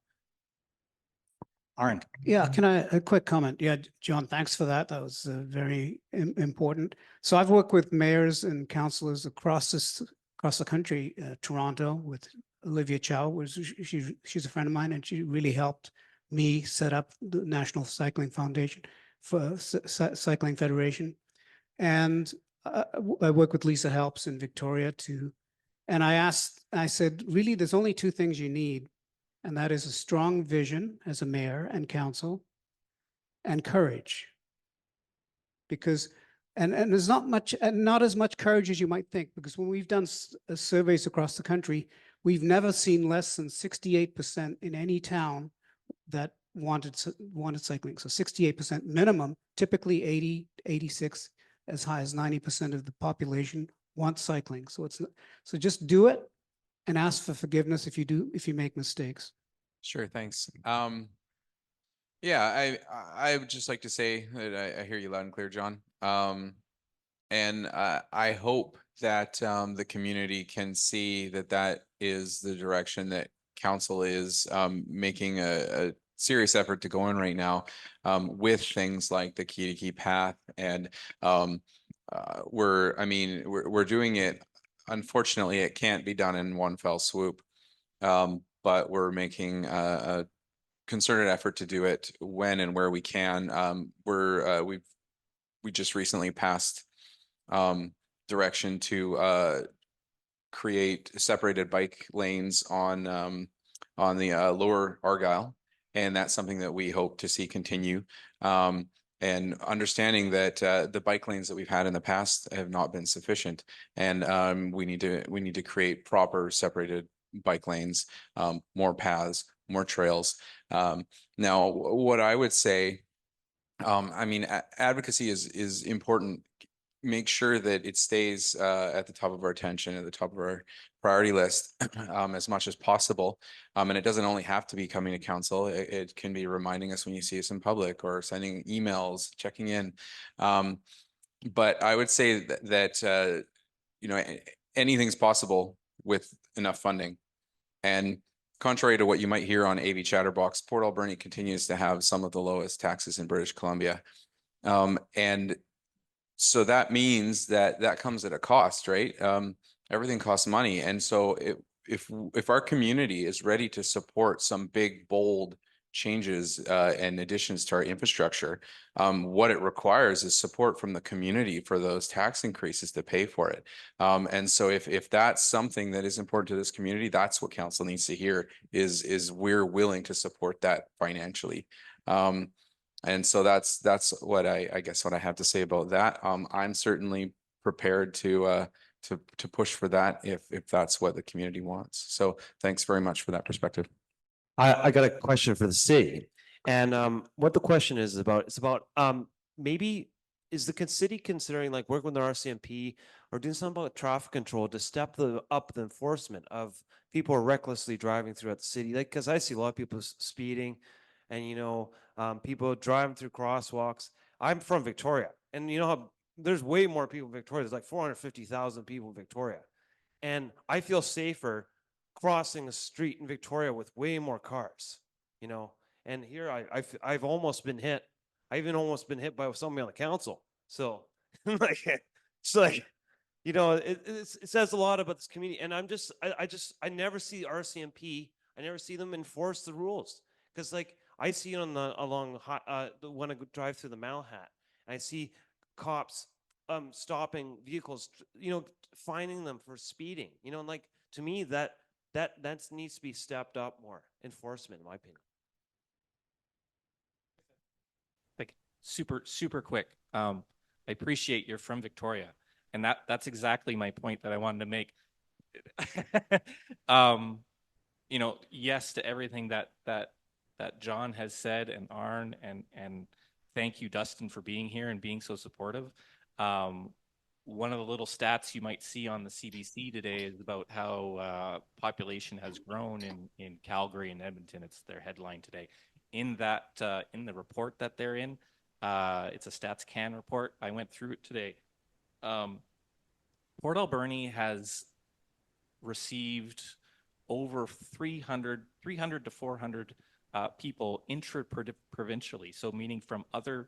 Arnd. Yeah, can I, a quick comment? Yeah, John, thanks for that. That was very important. So I've worked with mayors and councillors across the country, Toronto with Olivia Chow, she's a friend of mine, and she really helped me set up the National Cycling Foundation for Cycling Federation. And I work with Lisa Helps in Victoria too. And I said, really, there's only 2 things you need. And that is a strong vision as a mayor and council and courage. Because, and there's not as much courage as you might think, because when we've done surveys across the country, we've never seen less than 68% in any town that wanted cycling. So 68% minimum, typically 80, 86, as high as 90% of the population wants cycling. So so just do it and ask for forgiveness if you make mistakes. Sure, thanks. Yeah, I would just like to say that I hear you loud and clear, John. And I hope that the community can see that is the direction that council is making a serious effort to go in right now with things like the key to key path. And we're doing it. Unfortunately, it can't be done in one fell swoop, but we're making a concerted effort to do it when and where we can. We just recently passed direction to create separated bike lanes on the lower Argyle And that's something that we hope to see continue. And understanding that the bike lanes that we've had in the past have not been sufficient. And we need to create proper separated bike lanes, more paths, more trails. Now, what I would say, I mean, advocacy is important. Make sure that it stays at the top of our attention, at the top of our priority list as much as possible. And it doesn't only have to be coming to council. It can be reminding us when you see us in public or sending emails, checking in. But I would say that you know, anything's possible with enough funding. And contrary to what you might hear on AV Chatterbox, Port Alberni continues to have some of the lowest taxes in British Columbia. And so that means that comes at a cost, right? Everything costs money. And so if our community is ready to support some big, bold changes and additions to our infrastructure, what it requires is support from the community for those tax increases to pay for it. And so if that's something that is important to this community, that's what council needs to hear is we're willing to support that financially. And so that's what I guess what I have to say about that. I'm certainly prepared to push for that if that's what the community wants. So thanks very much for that perspective. I got a question for the city, and what the question is about, it's about maybe is the city considering like working with the RCMP or doing something about traffic control to step up the enforcement of people recklessly driving throughout the city? Like, because I see a lot of people speeding, and you know, people driving through crosswalks. I'm from Victoria, and you know how there's way more people in Victoria. There's like 450,000 people in Victoria, and I feel safer crossing a street in Victoria with way more cars, you know. And here I've almost been hit. I even almost been hit by somebody on the council. So like it's like, you know, it says a lot about this community. And I never see RCMP. I never see them enforce the rules, because like I see it on when I drive through the Malhat, I see cops stopping vehicles, you know, fining them for speeding, you know. And like, to me, that needs to be stepped up more, enforcement, in my opinion. Like super quick. I appreciate you're from Victoria, and that's exactly my point that I wanted to make. You know, yes to everything that John has said, and Arn, and thank you, Dustin, for being here and being so supportive. One of the little stats you might see on the CBC today is about how population has grown in Calgary and Edmonton. It's their headline today. In that in the report that they're in, it's a Stats Can report. I went through it today. Port Alberni has received over 300 to 400 people intra-provincially, so meaning from other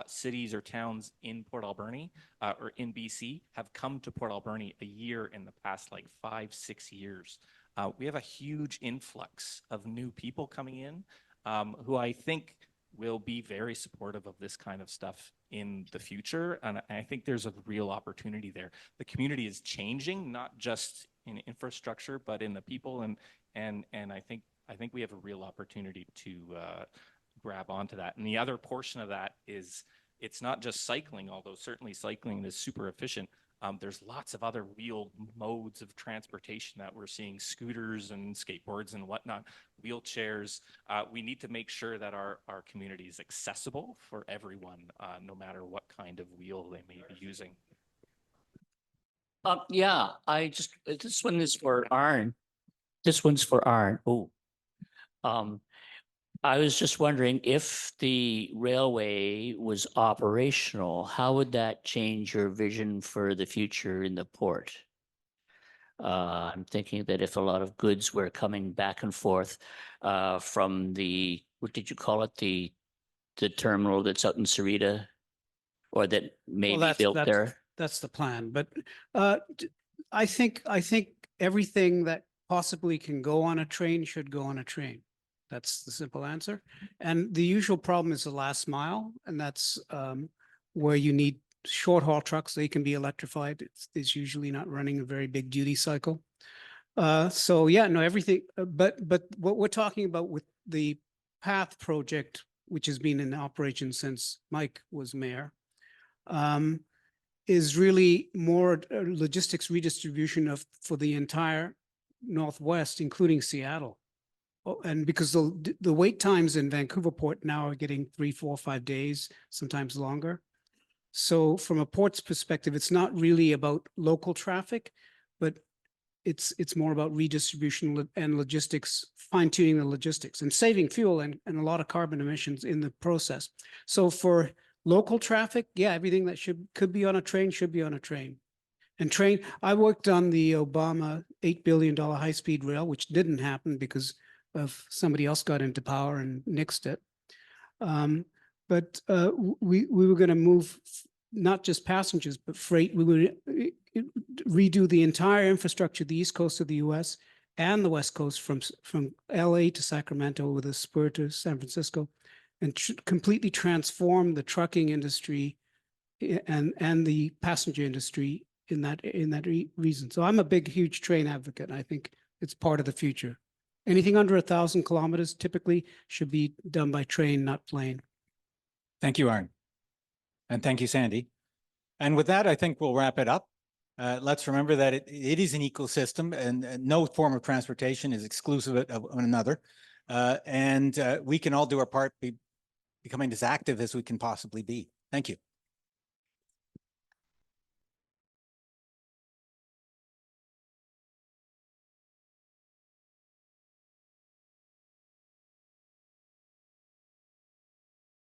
cities or towns in Port Alberni or in BC have come to Port Alberni a year in the past like 5-6 years. We have a huge influx of new people coming in who I think will be very supportive of this kind of stuff in the future. And I think there's a real opportunity there. The community is changing, not just in infrastructure, but in the people. And I think we have a real opportunity to grab onto that. And the other portion of that is it's not just cycling, although certainly cycling is super efficient. There's lots of other wheeled modes of transportation that we're seeing, scooters and skateboards and whatnot, wheelchairs. We need to make sure that our community is accessible for everyone, no matter what kind of wheel they may be using. Yeah, this one is for Arn. This one's for Arn. Oh, I was just wondering, if the railway was operational, how would that change your vision for the future in the port? I'm thinking that if a lot of goods were coming back and forth from the, what did you call it? The terminal that's out in Sarita, or that may be built there? That's the plan. But I think everything that possibly can go on a train should go on a train. That's the simple answer. And the usual problem is the last mile, and that's where you need short haul trucks. They can be electrified. It's usually not running a very big duty cycle. So yeah, no, everything. But what we're talking about with the Path project, which has been in operation since Mike was mayor, is really more logistics redistribution for the entire Northwest, including Seattle. Oh, and because the wait times in Vancouver Port now are getting 3, 4, 5 days, sometimes longer. So from a port's perspective, it's not really about local traffic, but it's more about redistribution and logistics, fine tuning the logistics and saving fuel and a lot of carbon emissions in the process. So for local traffic, yeah, everything that could be on a train should be on a train. And I worked on the Obama $8 billion high-speed rail, which didn't happen because of somebody else got into power and nixed it. But we were going to move not just passengers, but freight. We would redo the entire infrastructure, the East Coast of the US and the West Coast from LA to Sacramento with a spur to San Francisco, and completely transform the trucking industry and the passenger industry in that reason. So I'm a big, huge train advocate. I think it's part of the future. Anything under 1,000 kilometers typically should be done by train, not plane. Thank you, Aaron. And thank you, Sandy. And with that, I think we'll wrap it up. Let's remember that it is an ecosystem, and no form of transportation is exclusive of another. And we can all do our part, becoming as active as we can possibly be. Thank you.